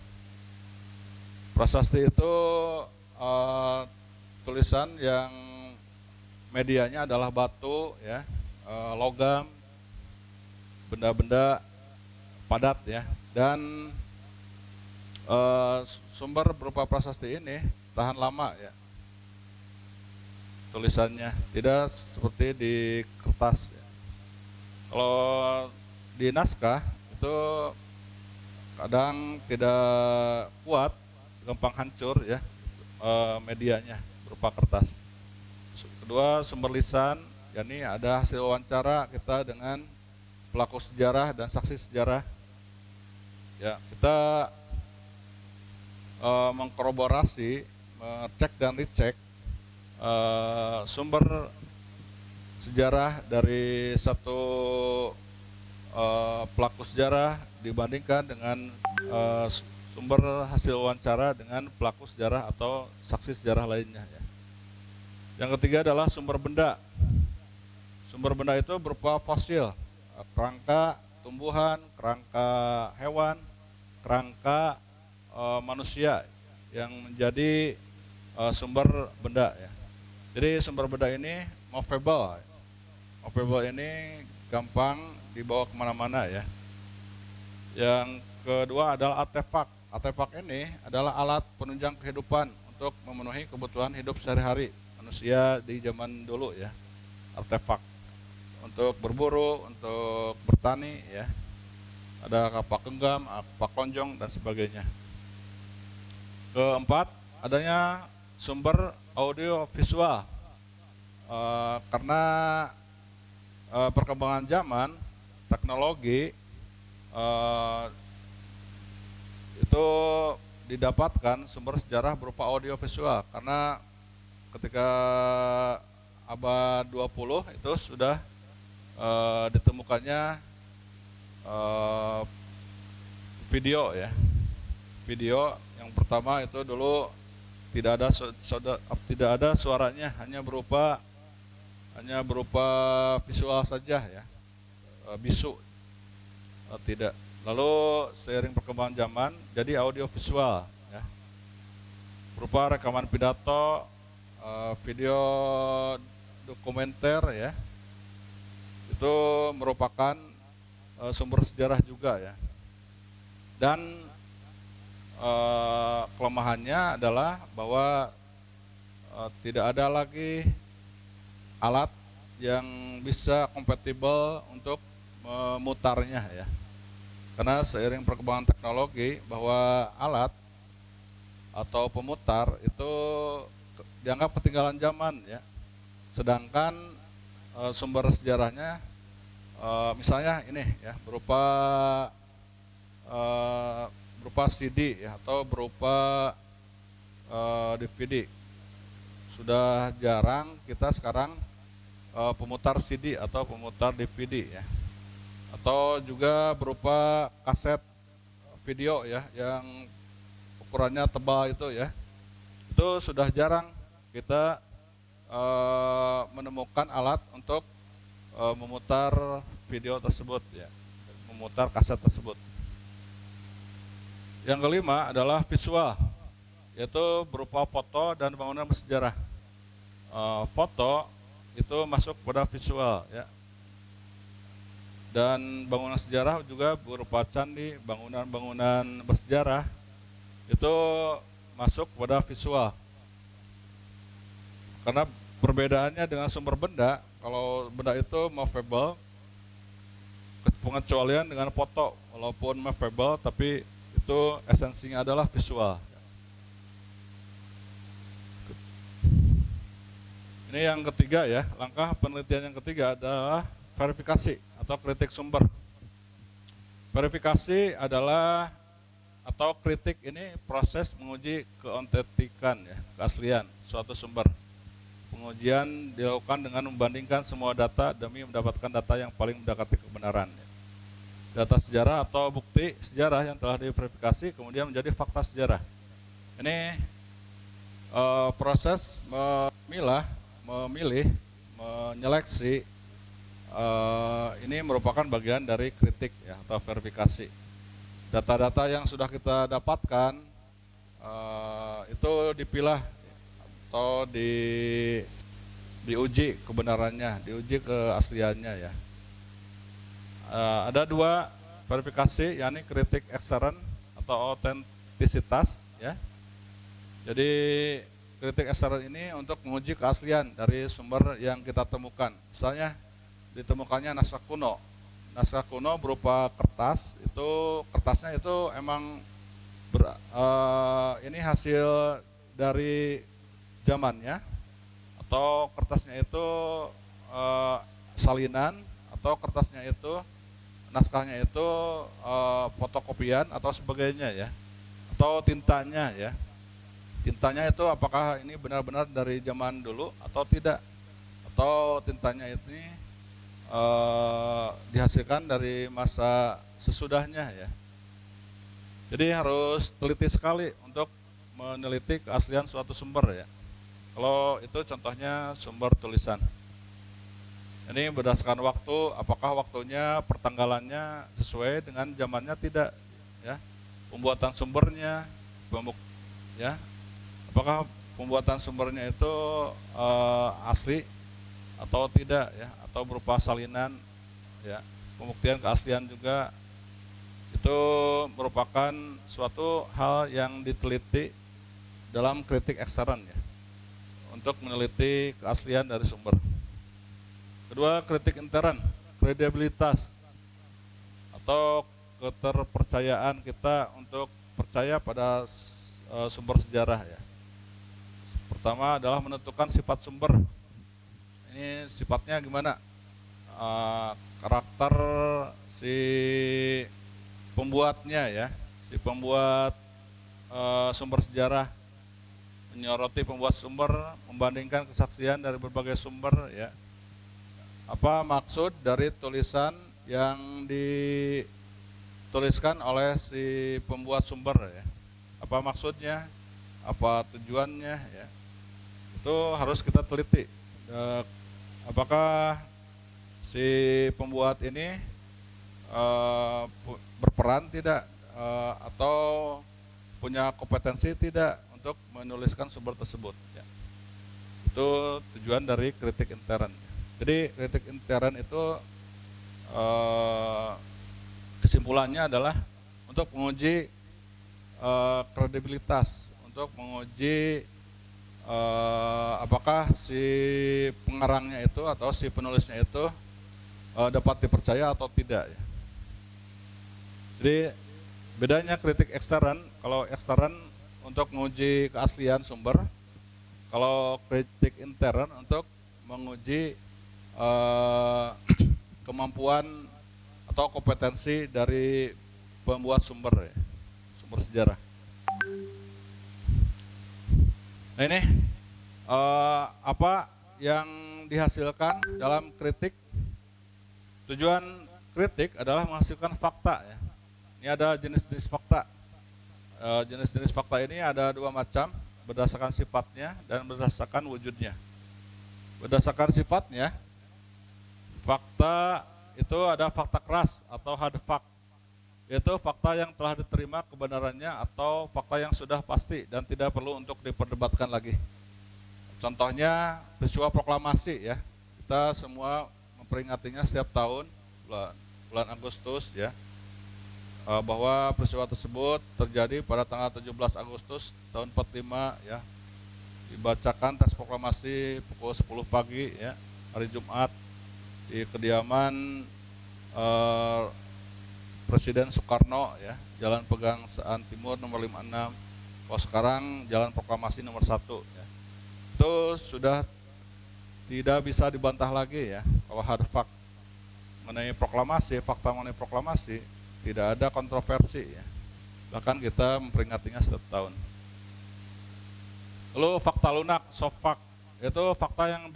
Speaker 1: Prasasti itu tulisan yang medianya adalah batu, ya, logam, benda-benda padat, ya. Dan sumber berupa prasasti ini tahan lama, ya. Tulisannya tidak seperti di kertas ya. Kalau di naskah itu kadang tidak kuat, gampang hancur ya, medianya berupa kertas. Kedua, sumber lisan, yakni ada hasil wawancara kita dengan pelaku sejarah dan saksi sejarah ya. Kita mengkorroborasi, mengecek dan dicek sumber sejarah dari satu pelaku sejarah dibandingkan dengan sumber hasil wawancara dengan pelaku sejarah atau saksi sejarah lainnya ya. Yang ketiga adalah sumber benda. Sumber benda itu berupa fosil, kerangka tumbuhan, kerangka hewan, kerangka manusia yang menjadi sumber benda ya. Jadi sumber benda ini movable. Movable ini gampang dibawa kemana-mana ya. Yang kedua adalah artefak. Artefak ini adalah alat penunjang kehidupan untuk memenuhi kebutuhan hidup sehari-hari manusia di zaman dulu ya. Artefak untuk berburu, untuk bertani ya. Ada kapak genggam, kapak lonjong dan sebagainya. Keempat, adanya sumber audio visual, karena perkembangan zaman teknologi itu didapatkan sumber sejarah berupa audio visual, karena ketika abad 20 itu sudah ditemukannya video ya. Video yang pertama itu dulu tidak ada suaranya, hanya berupa visual saja ya, bisu, tidak. Lalu seiring perkembangan zaman jadi audio visual ya, berupa rekaman pidato, video dokumenter ya. Itu merupakan sumber sejarah juga ya. Dan kelemahannya adalah bahwa tidak ada lagi alat yang bisa kompatibel untuk memutarnya ya. Karena seiring perkembangan teknologi bahwa alat atau pemutar itu dianggap ketinggalan zaman ya. Sedangkan sumber sejarahnya misalnya ini ya, berupa CD ya, atau berupa DVD. Sudah jarang kita sekarang pemutar CD atau pemutar DVD ya. Atau juga berupa kaset video ya, yang ukurannya tebal itu ya. Itu sudah jarang kita menemukan alat untuk memutar video tersebut ya, memutar kaset tersebut. Yang kelima adalah visual, yaitu berupa foto dan bangunan bersejarah. Foto itu masuk pada visual ya. Dan bangunan sejarah juga berupa candi, bangunan-bangunan bersejarah itu masuk pada visual. Karena perbedaannya dengan sumber benda, kalau benda itu movable, pengecualian dengan foto, walaupun movable tapi itu esensinya adalah visual. Ini yang ketiga ya, langkah penelitian yang ketiga adalah verifikasi atau kritik sumber. Verifikasi adalah atau kritik ini proses menguji keautentikan ya, keaslian suatu sumber. Pengujian dilakukan dengan membandingkan semua data demi mendapatkan data yang paling mendekati kebenaran. Data sejarah atau bukti sejarah yang telah diverifikasi kemudian menjadi fakta sejarah. Ini proses memilih, menyeleksi, ini merupakan bagian dari kritik ya, atau verifikasi. Data-data yang sudah kita dapatkan itu dipilah atau diuji kebenarannya, diuji keasliannya ya. Ada dua verifikasi, yakni kritik ekstern atau autentisitas ya. Jadi kritik ekstern ini untuk menguji keaslian dari sumber yang kita temukan. Misalnya ditemukannya naskah kuno. Naskah kuno berupa kertas, itu kertasnya itu emang ini hasil dari zamannya, atau kertasnya itu salinan, atau kertasnya itu naskahnya itu fotokopian atau sebagainya ya, atau tintanya ya. Tintanya itu apakah ini benar-benar dari zaman dulu atau tidak, atau tintanya ini dihasilkan dari masa sesudahnya ya. Jadi harus teliti sekali untuk meneliti keaslian suatu sumber ya. Kalau itu contohnya sumber tulisan. Ini berdasarkan waktu, apakah waktunya, pertanggalannya sesuai dengan zamannya tidak ya. Pembuatan sumbernya, ya. Apakah pembuatan sumbernya itu asli atau tidak ya, atau berupa salinan ya. Pembuktian keaslian juga itu merupakan suatu hal yang diteliti dalam kritik ekstern ya, untuk meneliti keaslian dari sumber. Kedua, kritik intern, kredibilitas atau keterpercayaan kita untuk percaya pada sumber sejarah ya. Pertama adalah menentukan sifat sumber. Ini sifatnya gimana? Karakter si pembuatnya ya, si pembuat sumber sejarah, menyoroti pembuat sumber, membandingkan kesaksian dari berbagai sumber ya. Apa maksud dari tulisan yang dituliskan oleh si pembuat sumber ya. Apa maksudnya, apa tujuannya ya. Itu harus kita teliti. Apakah si pembuat ini berperan tidak atau punya kompetensi tidak untuk menuliskan sumber tersebut ya. Itu tujuan dari kritik intern. Jadi kritik intern itu kesimpulannya adalah untuk menguji kredibilitas, untuk menguji apakah si pengarangnya itu atau si penulisnya itu dapat dipercaya atau tidak ya. Jadi bedanya kritik ekstern, kalau ekstern untuk menguji keaslian sumber, kalau kritik intern untuk menguji kemampuan atau kompetensi dari pembuat sumber ya, sumber sejarah. Nah ini apa yang dihasilkan dalam kritik. Tujuan kritik adalah menghasilkan fakta ya. Ini ada jenis-jenis fakta. Jenis-jenis fakta ini ada dua macam, berdasarkan sifatnya dan berdasarkan wujudnya. Berdasarkan sifatnya, fakta itu ada fakta keras atau hard fact. Yaitu fakta yang telah diterima kebenarannya atau fakta yang sudah pasti dan tidak perlu untuk diperdebatkan lagi. Contohnya peristiwa proklamasi ya. Kita semua memperingatinya setiap tahun bulan Agustus ya. Bahwa peristiwa tersebut terjadi pada tanggal 17 Agustus tahun 45 ya. Dibacakan teks proklamasi pukul 10 pagi ya, hari Jumat di kediaman Presiden Soekarno ya, Jalan Pegangsaan Timur nomor 56. Kalau sekarang Jalan Proklamasi nomor 1 ya. Itu sudah tidak bisa dibantah lagi ya. Kalau hard fact mengenai proklamasi, fakta mengenai proklamasi tidak ada kontroversi ya. Bahkan kita memperingatinya setiap tahun. Lalu fakta lunak, soft fact, itu fakta yang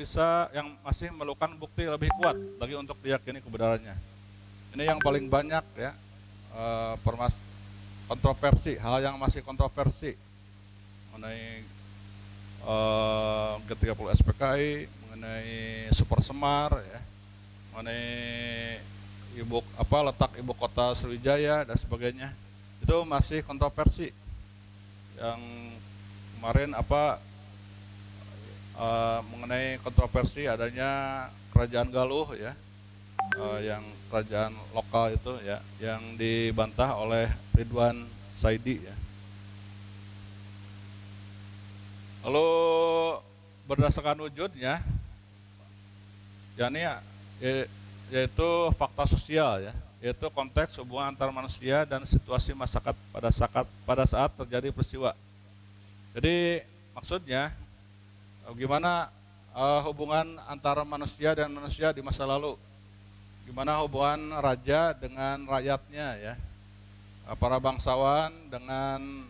Speaker 1: masih memerlukan bukti lebih kuat lagi untuk diyakini kebenarannya. Ini yang paling banyak ya, kontroversi, hal yang masih kontroversi mengenai G30 SPKI, mengenai Super Semar ya, mengenai letak ibu kota Sriwijaya dan sebagainya. Itu masih kontroversi. Yang kemarin mengenai kontroversi adanya Kerajaan Galuh ya, yang kerajaan lokal itu ya, yang dibantah oleh Ridwan Saidi ya. Lalu berdasarkan wujudnya, yaitu fakta sosial ya, yaitu konteks hubungan antar manusia dan situasi masyarakat pada saat terjadi peristiwa. Jadi maksudnya gimana hubungan antara manusia dan manusia di masa lalu, gimana hubungan raja dengan rakyatnya ya, para bangsawan dengan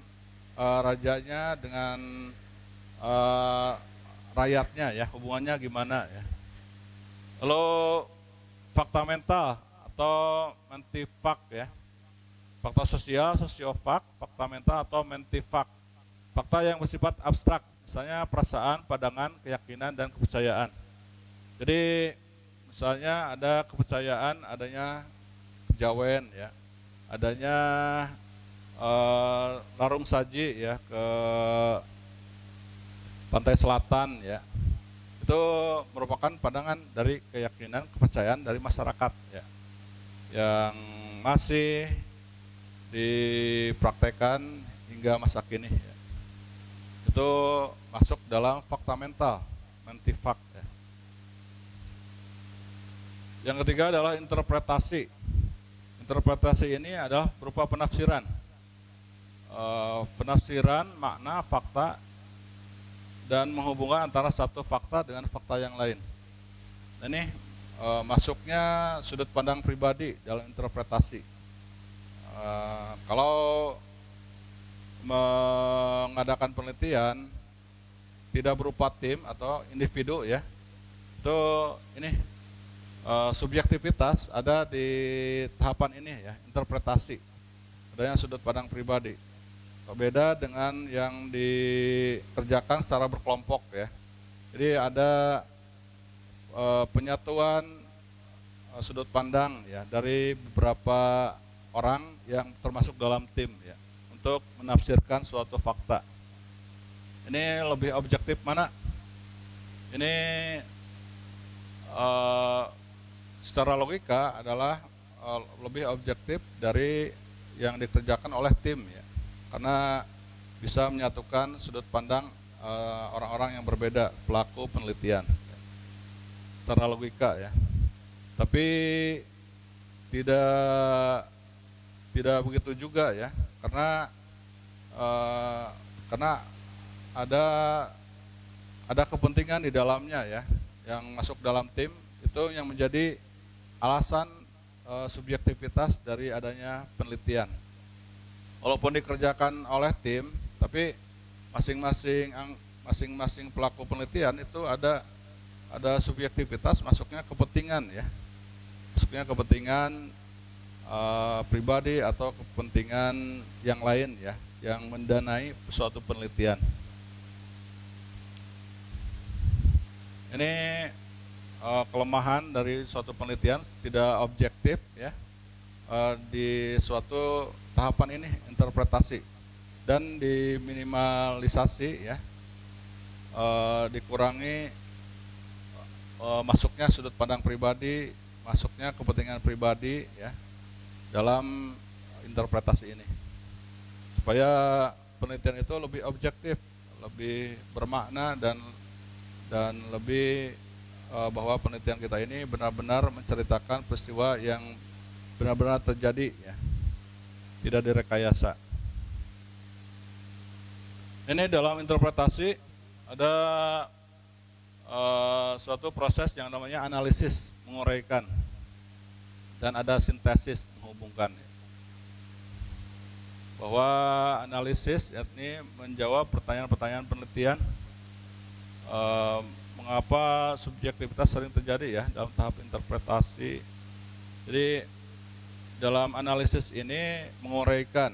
Speaker 1: rajanya, dengan rakyatnya ya, hubungannya gimana ya. Lalu fakta mental atau mentifak ya, fakta sosial, sosiofak, fakta mental atau mentifak, fakta yang bersifat abstrak, misalnya perasaan, pandangan, keyakinan, dan kepercayaan. Jadi misalnya ada kepercayaan adanya kejawen ya, adanya larung saji ya ke pantai selatan ya. Itu merupakan pandangan dari keyakinan, kepercayaan dari masyarakat ya, yang masih dipraktekkan hingga masa kini ya. Itu masuk dalam fakta mental, mentifak ya. Yang ketiga adalah interpretasi. Interpretasi ini adalah berupa penafsiran, penafsiran makna fakta dan menghubungkan antara satu fakta dengan fakta yang lain. Nah, ini masuknya sudut pandang pribadi dalam interpretasi. Kalau mengadakan penelitian tidak berupa tim atau individu ya, itu ini subjektivitas ada di tahapan ini ya, interpretasi. adanya sudut pandang pribadi. Berbeda dengan yang dikerjakan secara berkelompok ya. Jadi ada penyatuan sudut pandang ya dari beberapa orang yang termasuk dalam tim ya untuk menafsirkan suatu fakta. Ini lebih objektif mana? Ini secara logika adalah lebih objektif dari yang dikerjakan oleh tim ya, karena bisa menyatukan sudut pandang orang-orang yang berbeda, pelaku penelitian secara logika ya. Tapi tidak begitu juga ya, karena ada kepentingan di dalamnya ya, yang masuk dalam tim itu yang menjadi alasan subjektivitas dari adanya penelitian. Walaupun dikerjakan oleh tim, tapi masing-masing pelaku penelitian itu ada subjektivitas, masuknya kepentingan ya, masuknya kepentingan pribadi atau kepentingan yang lain ya, yang mendanai suatu penelitian. Ini kelemahan dari suatu penelitian, tidak objektif ya, di suatu tahapan ini interpretasi, dan diminimalisasi ya, dikurangi masuknya sudut pandang pribadi, masuknya kepentingan pribadi ya dalam interpretasi ini, supaya penelitian itu lebih objektif, lebih bermakna, dan lebih bahwa penelitian kita ini benar-benar menceritakan peristiwa yang benar-benar terjadi ya, tidak direkayasa. Ini dalam interpretasi ada suatu proses yang namanya analisis, menguraikan, dan ada sintesis, menghubungkan. Bahwa analisis yakni menjawab pertanyaan-pertanyaan penelitian, mengapa subjektivitas sering terjadi ya dalam tahap interpretasi. Jadi dalam analisis ini menguraikan.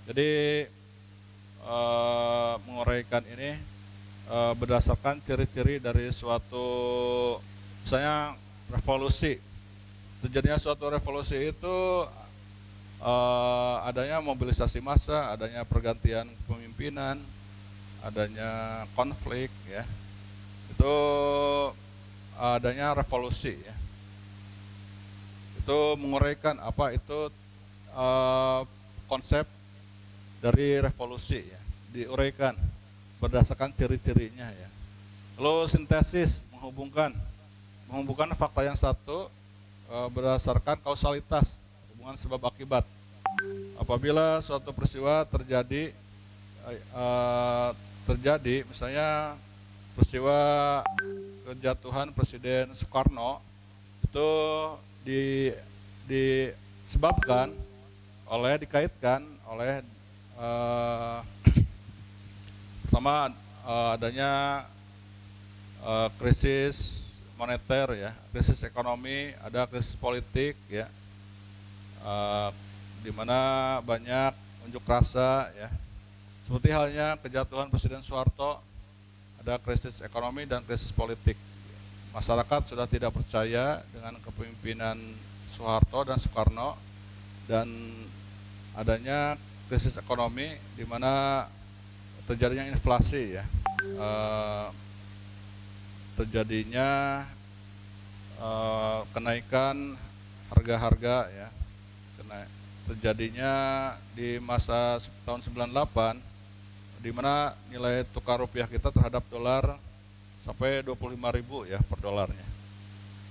Speaker 1: Jadi menguraikan ini berdasarkan ciri-ciri dari suatu, misalnya revolusi. Terjadinya suatu revolusi itu adanya mobilisasi massa, adanya pergantian kepemimpinan, adanya konflik ya, itu adanya revolusi ya. Itu menguraikan apa itu konsep dari revolusi ya, diuraikan berdasarkan ciri-cirinya ya. Lalu sintesis, menghubungkan fakta yang satu berdasarkan kausalitas, hubungan sebab akibat. Apabila suatu peristiwa terjadi misalnya peristiwa kejatuhan Presiden Soekarno itu disebabkan oleh, dikaitkan oleh pertama adanya krisis moneter ya, krisis ekonomi, ada krisis politik ya, di mana banyak unjuk rasa ya. Seperti halnya kejatuhan Presiden Soeharto, ada krisis ekonomi dan krisis politik. Masyarakat sudah tidak percaya dengan kepemimpinan Soeharto dan Soekarno, dan adanya krisis ekonomi di mana terjadinya inflasi ya, terjadinya kenaikan harga-harga ya, terjadinya di masa tahun 98 di mana nilai tukar rupiah kita terhadap dolar sampai 25.000 ya per dolarnya,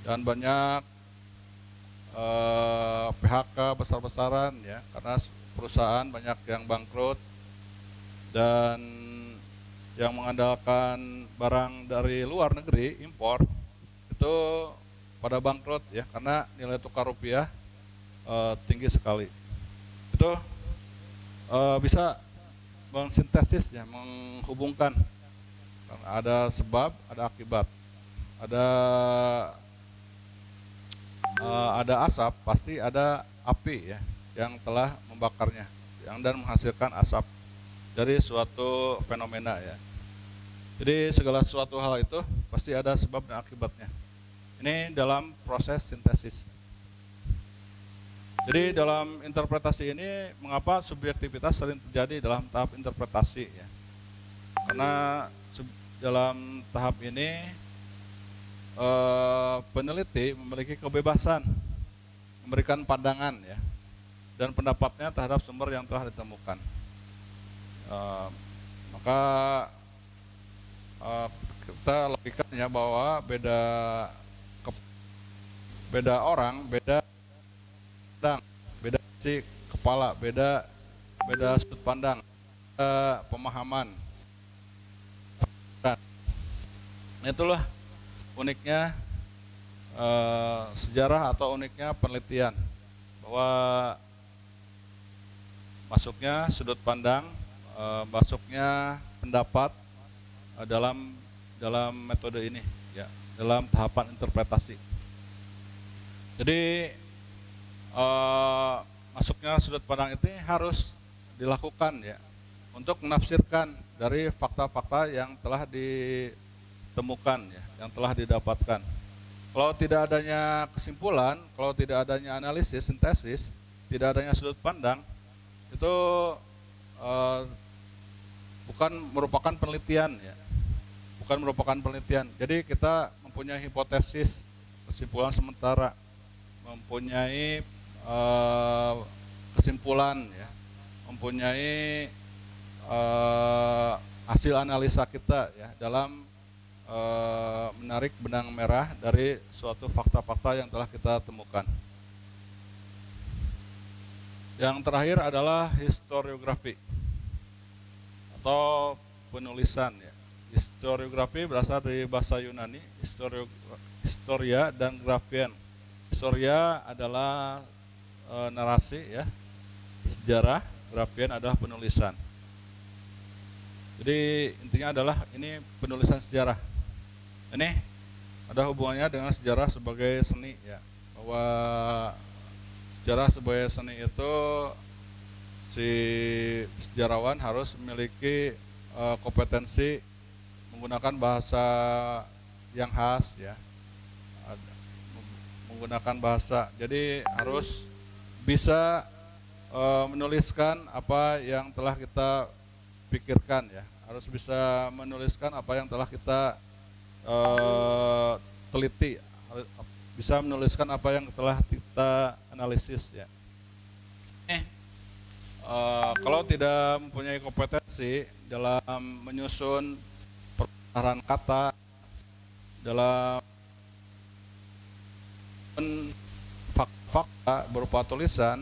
Speaker 1: dan banyak PHK besar-besaran ya, karena perusahaan banyak yang bangkrut, dan yang mengandalkan barang dari luar negeri, impor, itu pada bangkrut ya, karena nilai tukar rupiah tinggi sekali. Itu bisa mensintesis ya, menghubungkan, karena ada sebab, ada akibat, ada asap pasti ada api ya, yang telah membakarnya, yang dan menghasilkan asap dari suatu fenomena ya. Jadi segala suatu hal itu pasti ada sebab dan akibatnya. Ini dalam proses sintesis. Jadi dalam interpretasi ini mengapa subjektivitas sering terjadi dalam tahap interpretasi ya? Karena dalam tahap ini peneliti memiliki kebebasan memberikan pandangan ya dan pendapatnya terhadap sumber yang telah ditemukan. Maka kita logikanya bahwa beda orang, beda si kepala, beda sudut pandang, beda pemahaman. Dan itulah uniknya sejarah atau uniknya penelitian, bahwa masuknya sudut pandang, masuknya pendapat dalam metode ini ya, dalam tahapan interpretasi. Jadi masuknya sudut pandang itu harus dilakukan ya untuk menafsirkan dari fakta-fakta yang telah ditemukan ya, yang telah didapatkan. Kalau tidak adanya kesimpulan, kalau tidak adanya analisis, sintesis, tidak adanya sudut pandang, itu bukan merupakan penelitian ya, bukan merupakan penelitian. Jadi kita mempunyai hipotesis, kesimpulan sementara, mempunyai kesimpulan ya, mempunyai hasil analisa kita ya dalam menarik benang merah dari suatu fakta-fakta yang telah kita temukan. Yang terakhir adalah historiografi atau penulisan ya. Historiografi berasal dari bahasa Yunani, historia dan grafien. Historia adalah narasi ya, sejarah, grafien adalah penulisan. Jadi intinya adalah ini penulisan sejarah. Ini ada hubungannya dengan sejarah sebagai seni ya, bahwa sejarah sebagai seni itu si sejarawan harus memiliki kompetensi menggunakan bahasa yang khas ya, menggunakan bahasa. Jadi harus bisa menuliskan apa yang telah kita pikirkan ya, harus bisa menuliskan apa yang telah kita teliti, bisa menuliskan apa yang telah kita analisis ya. Kalau tidak mempunyai kompetensi dalam menyusun perputaran kata, dalam fakta berupa tulisan,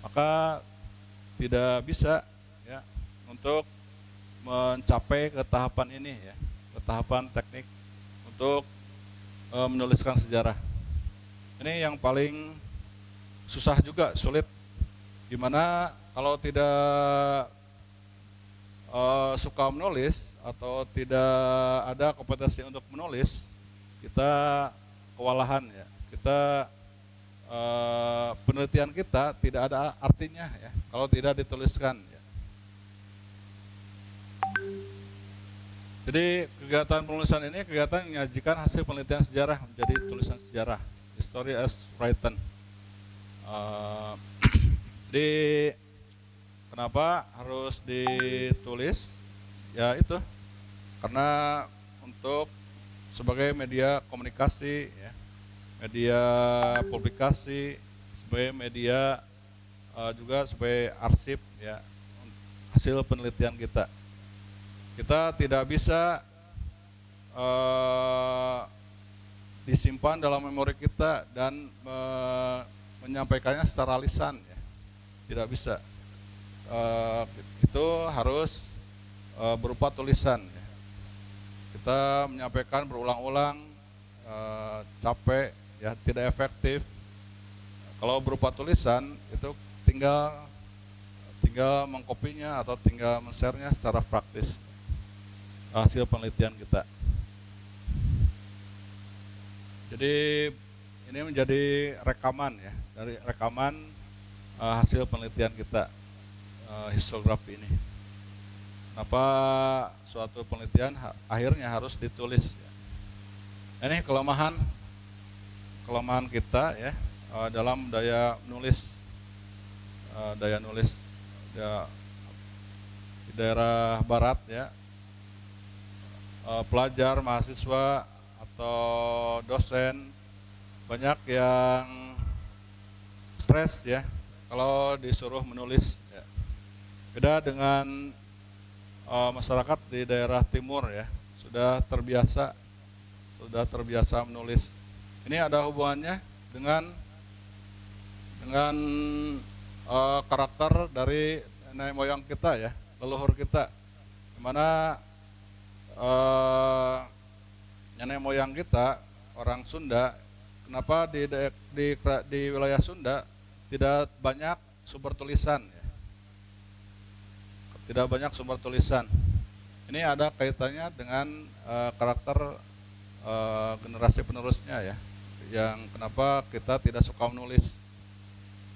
Speaker 1: maka tidak bisa ya untuk mencapai ke tahapan ini ya, ke tahapan teknik untuk menuliskan sejarah. Ini yang paling susah juga, sulit, dimana kalau tidak suka menulis atau tidak ada kompetensi untuk menulis, kita kewalahan ya, kita penelitian kita tidak ada artinya ya kalau tidak dituliskan ya. Jadi kegiatan penulisan ini kegiatan menyajikan hasil penelitian sejarah menjadi tulisan sejarah, history as written. Jadi kenapa harus ditulis? Ya itu karena untuk sebagai media komunikasi, ya, media publikasi, sebagai media juga sebagai arsip ya hasil penelitian kita. Kita tidak bisa disimpan dalam memori kita dan menyampaikannya secara lisan ya. Tidak bisa. Itu harus berupa tulisan ya. Kita menyampaikan berulang-ulang, capek ya, tidak efektif. Kalau berupa tulisan itu tinggal mengkopinya atau tinggal men-share-nya secara praktis hasil penelitian kita. Jadi ini menjadi rekaman ya, dari rekaman hasil penelitian kita, historiografi ini. Kenapa suatu penelitian akhirnya harus ditulis? Ini kelemahan kita ya dalam daya nulis di daerah barat ya. Pelajar, mahasiswa atau dosen banyak yang stres ya kalau disuruh menulis ya. Beda dengan masyarakat di daerah timur ya, sudah terbiasa menulis. Ini ada hubungannya dengan karakter dari nenek moyang kita ya, leluhur kita, dimana nenek moyang kita orang Sunda. Kenapa di wilayah Sunda tidak banyak sumber tulisan ya? Tidak banyak sumber tulisan. Ini ada kaitannya dengan karakter generasi penerusnya ya, yang kenapa kita tidak suka menulis.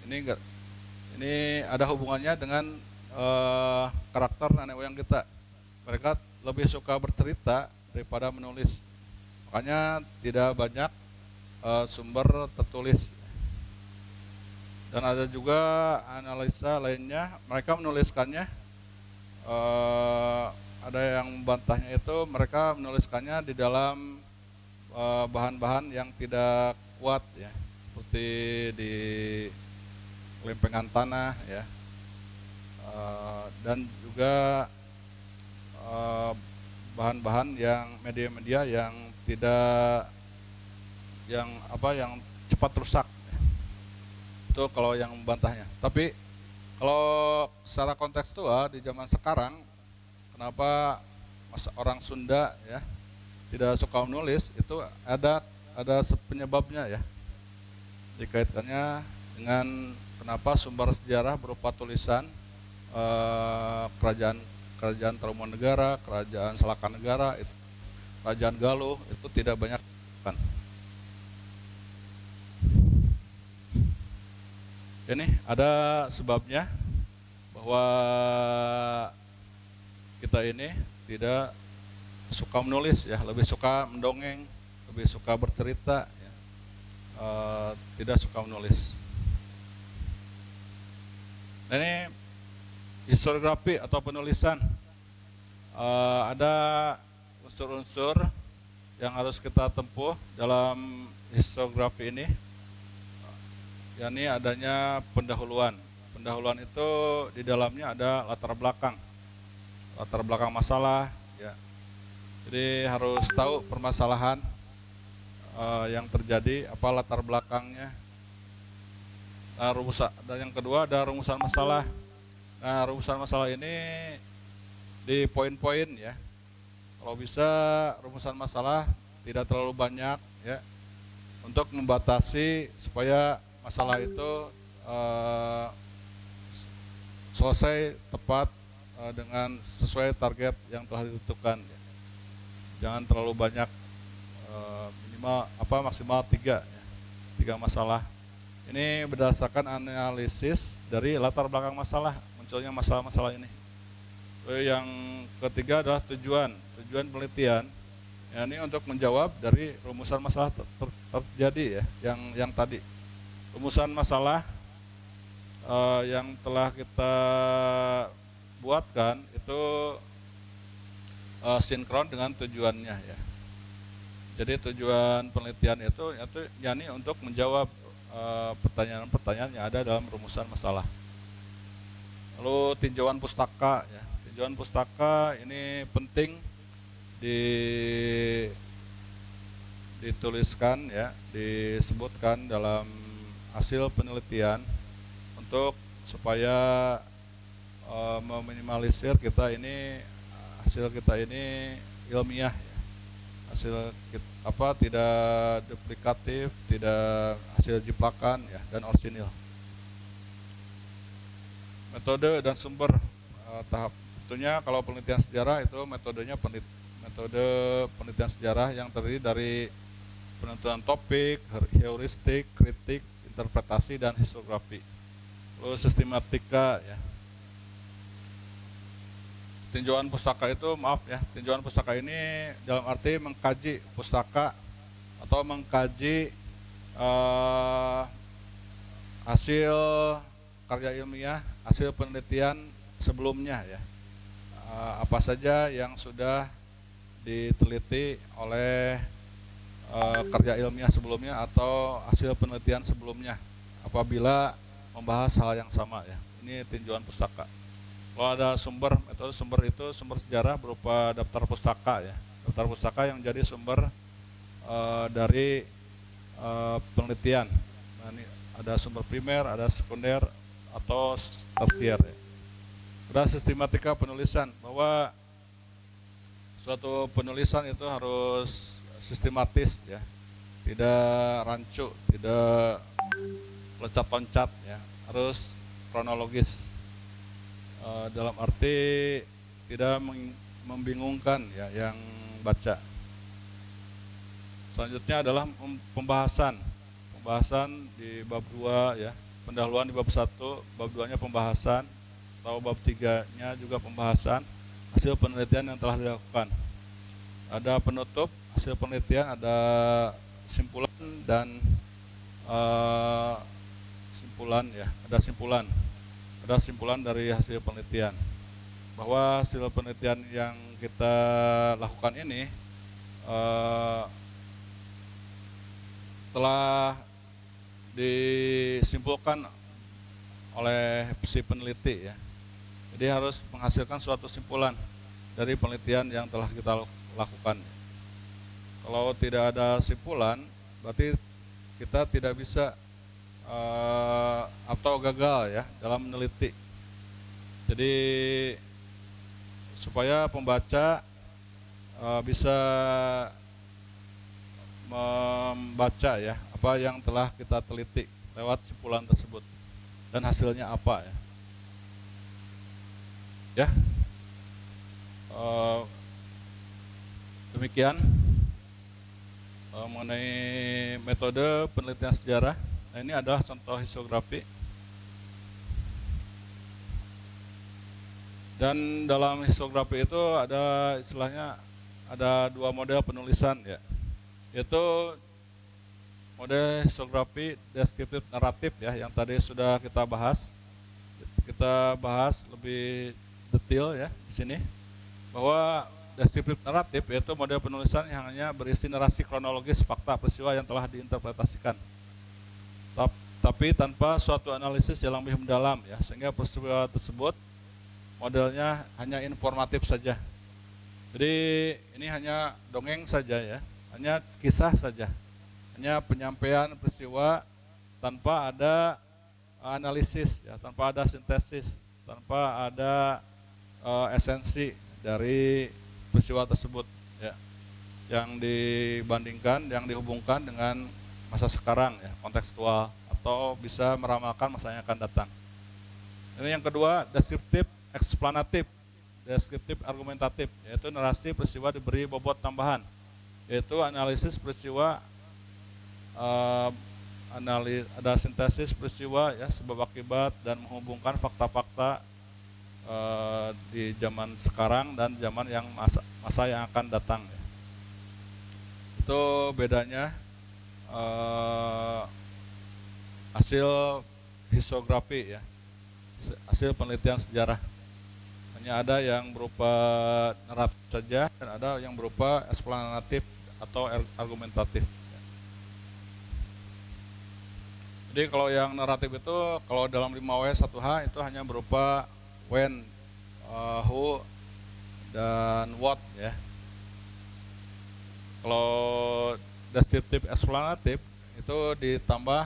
Speaker 1: Ini ada hubungannya dengan karakter nenek moyang kita. Mereka lebih suka bercerita daripada menulis. Makanya tidak banyak sumber tertulis. Dan ada juga analisa lainnya, mereka menuliskannya, ada yang membantahnya itu mereka menuliskannya di dalam bahan-bahan yang tidak kuat ya, seperti di lempengan tanah ya, dan juga bahan-bahan yang media-media yang tidak yang cepat rusak. Itu kalau yang membantahnya. Tapi kalau secara kontekstual di zaman sekarang, kenapa orang Sunda ya tidak suka menulis, itu ada penyebabnya ya. Dikaitkannya dengan kenapa sumber sejarah berupa tulisan kerajaan Tarumanegara, kerajaan Salakanegara, kerajaan Galuh itu tidak banyak kan. Ini ada sebabnya bahwa kita ini tidak suka menulis ya, lebih suka mendongeng, lebih suka bercerita ya, tidak suka menulis. Ini historiografi atau penulisan, ada unsur-unsur yang harus kita tempuh dalam historiografi ini. Yakni adanya pendahuluan. Pendahuluan itu di dalamnya ada latar belakang masalah ya. Jadi harus tahu permasalahan yang terjadi, apa latar belakangnya. Nah, dan yang kedua ada rumusan masalah. Nah, rumusan masalah ini di poin-poin ya. Kalau bisa rumusan masalah tidak terlalu banyak ya, untuk membatasi supaya masalah itu selesai tepat dengan sesuai target yang telah ditentukan. Jangan terlalu banyak, maksimal 3 masalah. Ini berdasarkan analisis dari latar belakang masalah, munculnya masalah-masalah ini. Yang ketiga adalah tujuan penelitian. Ya, ini untuk menjawab dari rumusan masalah terjadi ya, yang tadi. Rumusan masalah yang telah kita buatkan itu sinkron dengan tujuannya ya. Jadi tujuan penelitian itu yakni untuk menjawab pertanyaan-pertanyaan yang ada dalam rumusan masalah. Lalu tinjauan pustaka ya. Tinjauan pustaka ini penting dituliskan ya, disebutkan dalam hasil penelitian untuk supaya meminimalisir hasil kita ini ilmiah ya. Hasil tidak duplikatif, tidak hasil jiplakan ya, dan orisinil. Metode dan sumber tahap. Tentunya kalau penelitian sejarah itu metode penelitian sejarah yang terdiri dari penentuan topik, heuristik, kritik, interpretasi, dan historiografi. terus sistematika ya. Tinjauan pustaka itu, maaf ya, tinjauan pustaka ini dalam arti mengkaji pustaka atau mengkaji hasil karya ilmiah, hasil penelitian sebelumnya ya. Apa saja yang sudah diteliti oleh kerja ilmiah sebelumnya atau hasil penelitian sebelumnya apabila membahas hal yang sama ya. Ini tinjauan pustaka. Kalau ada sumber, metode sumber itu sumber sejarah berupa daftar pustaka ya. Daftar pustaka yang jadi sumber dari penelitian. Nah, ini ada sumber primer, ada sekunder atau tersier ya. Ada sistematika penulisan, bahwa suatu penulisan itu harus sistematis ya, tidak rancu, tidak loncat-loncat ya, harus kronologis. Dalam arti tidak membingungkan ya yang baca. Selanjutnya adalah pembahasan di bab 2 ya, pendahuluan di bab 1, bab 2-nya pembahasan, atau bab 3-nya juga pembahasan hasil penelitian yang telah dilakukan. Ada penutup hasil penelitian, ada simpulan dan ada simpulan dari hasil penelitian, bahwa hasil penelitian yang kita lakukan ini telah disimpulkan oleh si peneliti ya. Jadi harus menghasilkan suatu simpulan dari penelitian yang telah kita lakukan. Kalau tidak ada simpulan, berarti kita tidak bisa atau gagal ya dalam meneliti. Jadi supaya pembaca bisa membaca ya apa yang telah kita teliti lewat simpulan tersebut dan hasilnya apa ya. Ya, demikian mengenai metode penelitian sejarah. Nah, ini adalah contoh histografi. Dan dalam histografi itu ada istilahnya ada 2 model penulisan ya, yaitu model histografi deskriptif naratif ya, yang tadi sudah kita bahas. Kita bahas lebih detail ya di sini, bahwa deskriptif naratif yaitu model penulisan yang hanya berisi narasi kronologis fakta peristiwa yang telah diinterpretasikan, tapi tanpa suatu analisis yang lebih mendalam ya, sehingga peristiwa tersebut modelnya hanya informatif saja. Jadi ini hanya dongeng saja ya, hanya kisah saja, hanya penyampaian peristiwa tanpa ada analisis ya, tanpa ada sintesis, tanpa ada esensi dari peristiwa tersebut ya, yang dibandingkan, yang dihubungkan dengan masa sekarang ya, kontekstual, atau bisa meramalkan masa yang akan datang. Ini yang kedua, deskriptif eksplanatif, deskriptif argumentatif, yaitu narasi peristiwa diberi bobot tambahan, yaitu analisis peristiwa, ada sintesis peristiwa ya, sebab akibat, dan menghubungkan fakta-fakta di zaman sekarang dan zaman yang masa yang akan datang ya. Itu bedanya hasil histografi ya, hasil penelitian sejarah. Hanya ada yang berupa naratif saja dan ada yang berupa eksplanatif atau argumentatif. Jadi kalau yang naratif itu, kalau dalam 5W 1H itu hanya berupa when, who, dan what ya. Kalau deskriptif eksplanatif itu ditambah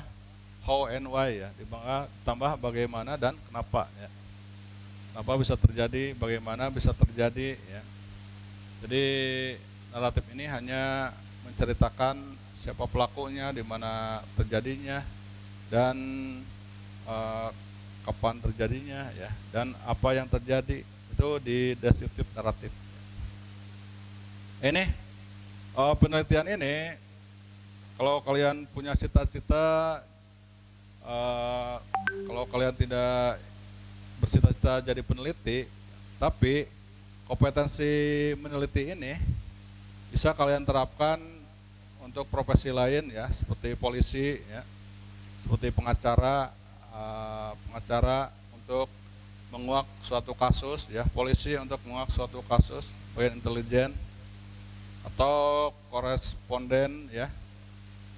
Speaker 1: how and why ya, ditambah bagaimana dan kenapa ya. Kenapa bisa terjadi, bagaimana bisa terjadi ya. Jadi naratif ini hanya menceritakan siapa pelakunya, di mana terjadinya, dan kapan terjadinya ya, dan apa yang terjadi, itu di deskriptif naratif. Ini penelitian ini, kalau kalian punya cita-cita eh, kalau kalian tidak bercita-cita jadi peneliti, tapi kompetensi meneliti ini bisa kalian terapkan untuk profesi lain ya, seperti polisi ya, seperti pengacara, pengacara untuk menguak suatu kasus ya, polisi untuk menguak suatu kasus, bagian intelijen, atau koresponden ya,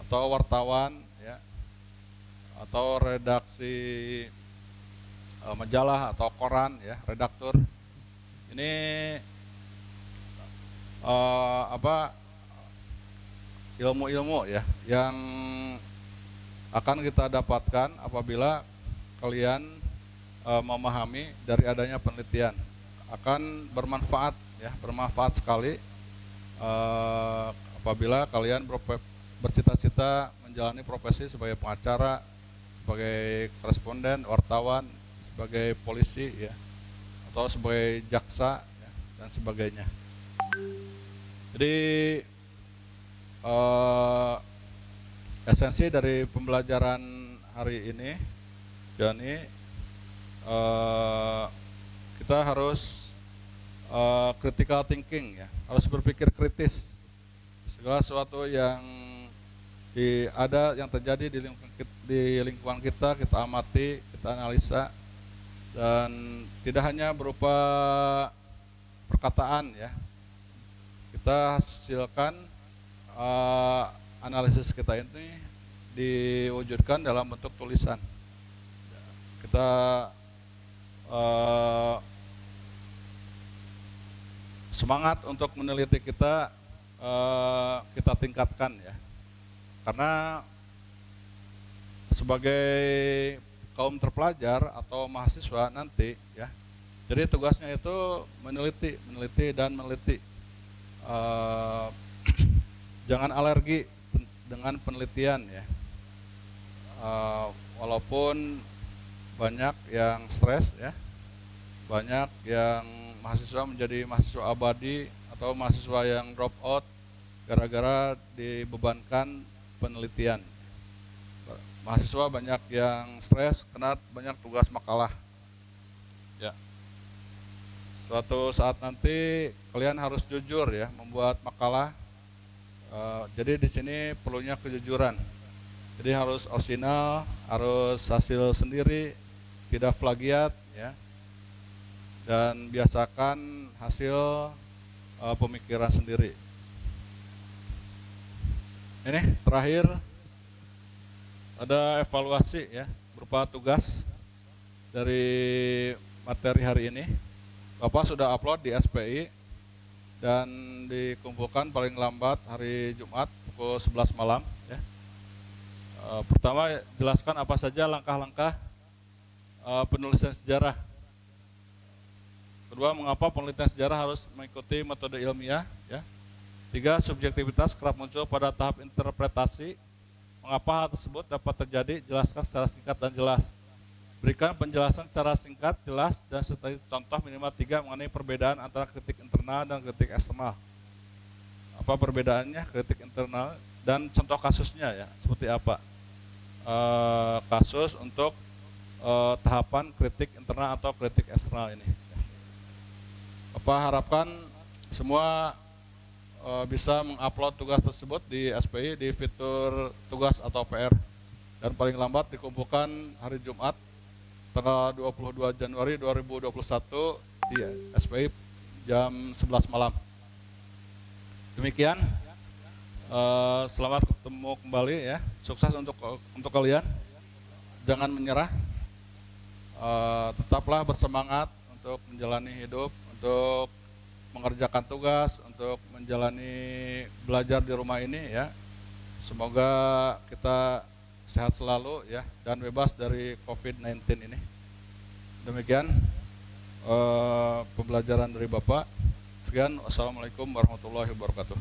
Speaker 1: atau wartawan ya, atau redaksi majalah atau koran ya, redaktur. Ini ilmu-ilmu ya yang akan kita dapatkan apabila kalian memahami dari adanya penelitian. Akan bermanfaat ya, bermanfaat sekali apabila kalian bercita-cita menjalani profesi sebagai pengacara, sebagai koresponden, wartawan, sebagai polisi ya, atau sebagai jaksa ya, dan sebagainya. Jadi esensi dari pembelajaran hari ini, Jani, kita harus critical thinking ya, harus berpikir kritis. Segala sesuatu yang yang terjadi di lingkungan kita amati, kita analisa, dan tidak hanya berupa perkataan ya, kita hasilkan analisis kita ini diwujudkan dalam bentuk tulisan. Kita semangat untuk meneliti kita tingkatkan ya, karena sebagai kaum terpelajar atau mahasiswa nanti ya, jadi tugasnya itu meneliti dan meneliti. Jangan alergi dengan penelitian ya, walaupun banyak yang stres ya, banyak yang mahasiswa menjadi mahasiswa abadi atau mahasiswa yang drop out gara-gara dibebankan penelitian. Mahasiswa banyak yang stres karena banyak tugas makalah ya. Suatu saat nanti kalian harus jujur ya membuat makalah. Jadi di sini perlunya kejujuran. Jadi harus orisinal, harus hasil sendiri, tidak plagiat ya. Dan biasakan hasil pemikiran sendiri. Ini terakhir ada evaluasi ya berupa tugas dari materi hari ini. Bapak sudah upload di SPI dan dikumpulkan paling lambat hari Jumat pukul 11 malam ya. Pertama, jelaskan apa saja langkah-langkah penulisan sejarah. Kedua, mengapa penelitian sejarah harus mengikuti metode ilmiah ya. Tiga, subjektivitas kerap muncul pada tahap interpretasi. Mengapa hal tersebut dapat terjadi? Jelaskan secara singkat dan jelas. Berikan penjelasan secara singkat, jelas, dan sertai contoh minimal 3 mengenai perbedaan antara kritik internal dan kritik eksternal. Apa perbedaannya kritik internal dan contoh kasusnya ya, seperti apa? Kasus untuk tahapan kritik internal atau kritik eksternal ini. Bapak harapkan semua bisa mengupload tugas tersebut di SPI di fitur tugas atau PR, dan paling lambat dikumpulkan hari Jumat tanggal 22 Januari 2021 di SPI jam 11 malam. Demikian, selamat ketemu kembali ya, sukses untuk kalian, jangan menyerah, tetaplah bersemangat untuk menjalani hidup, untuk mengerjakan tugas, untuk menjalani belajar di rumah ini ya. Semoga kita sehat selalu ya dan bebas dari COVID-19 ini. Demikian pembelajaran dari Bapak. Sekian, wassalamualaikum warahmatullahi wabarakatuh.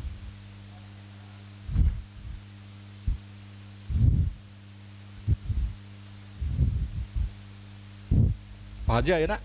Speaker 1: Pak Haji, ayeuna.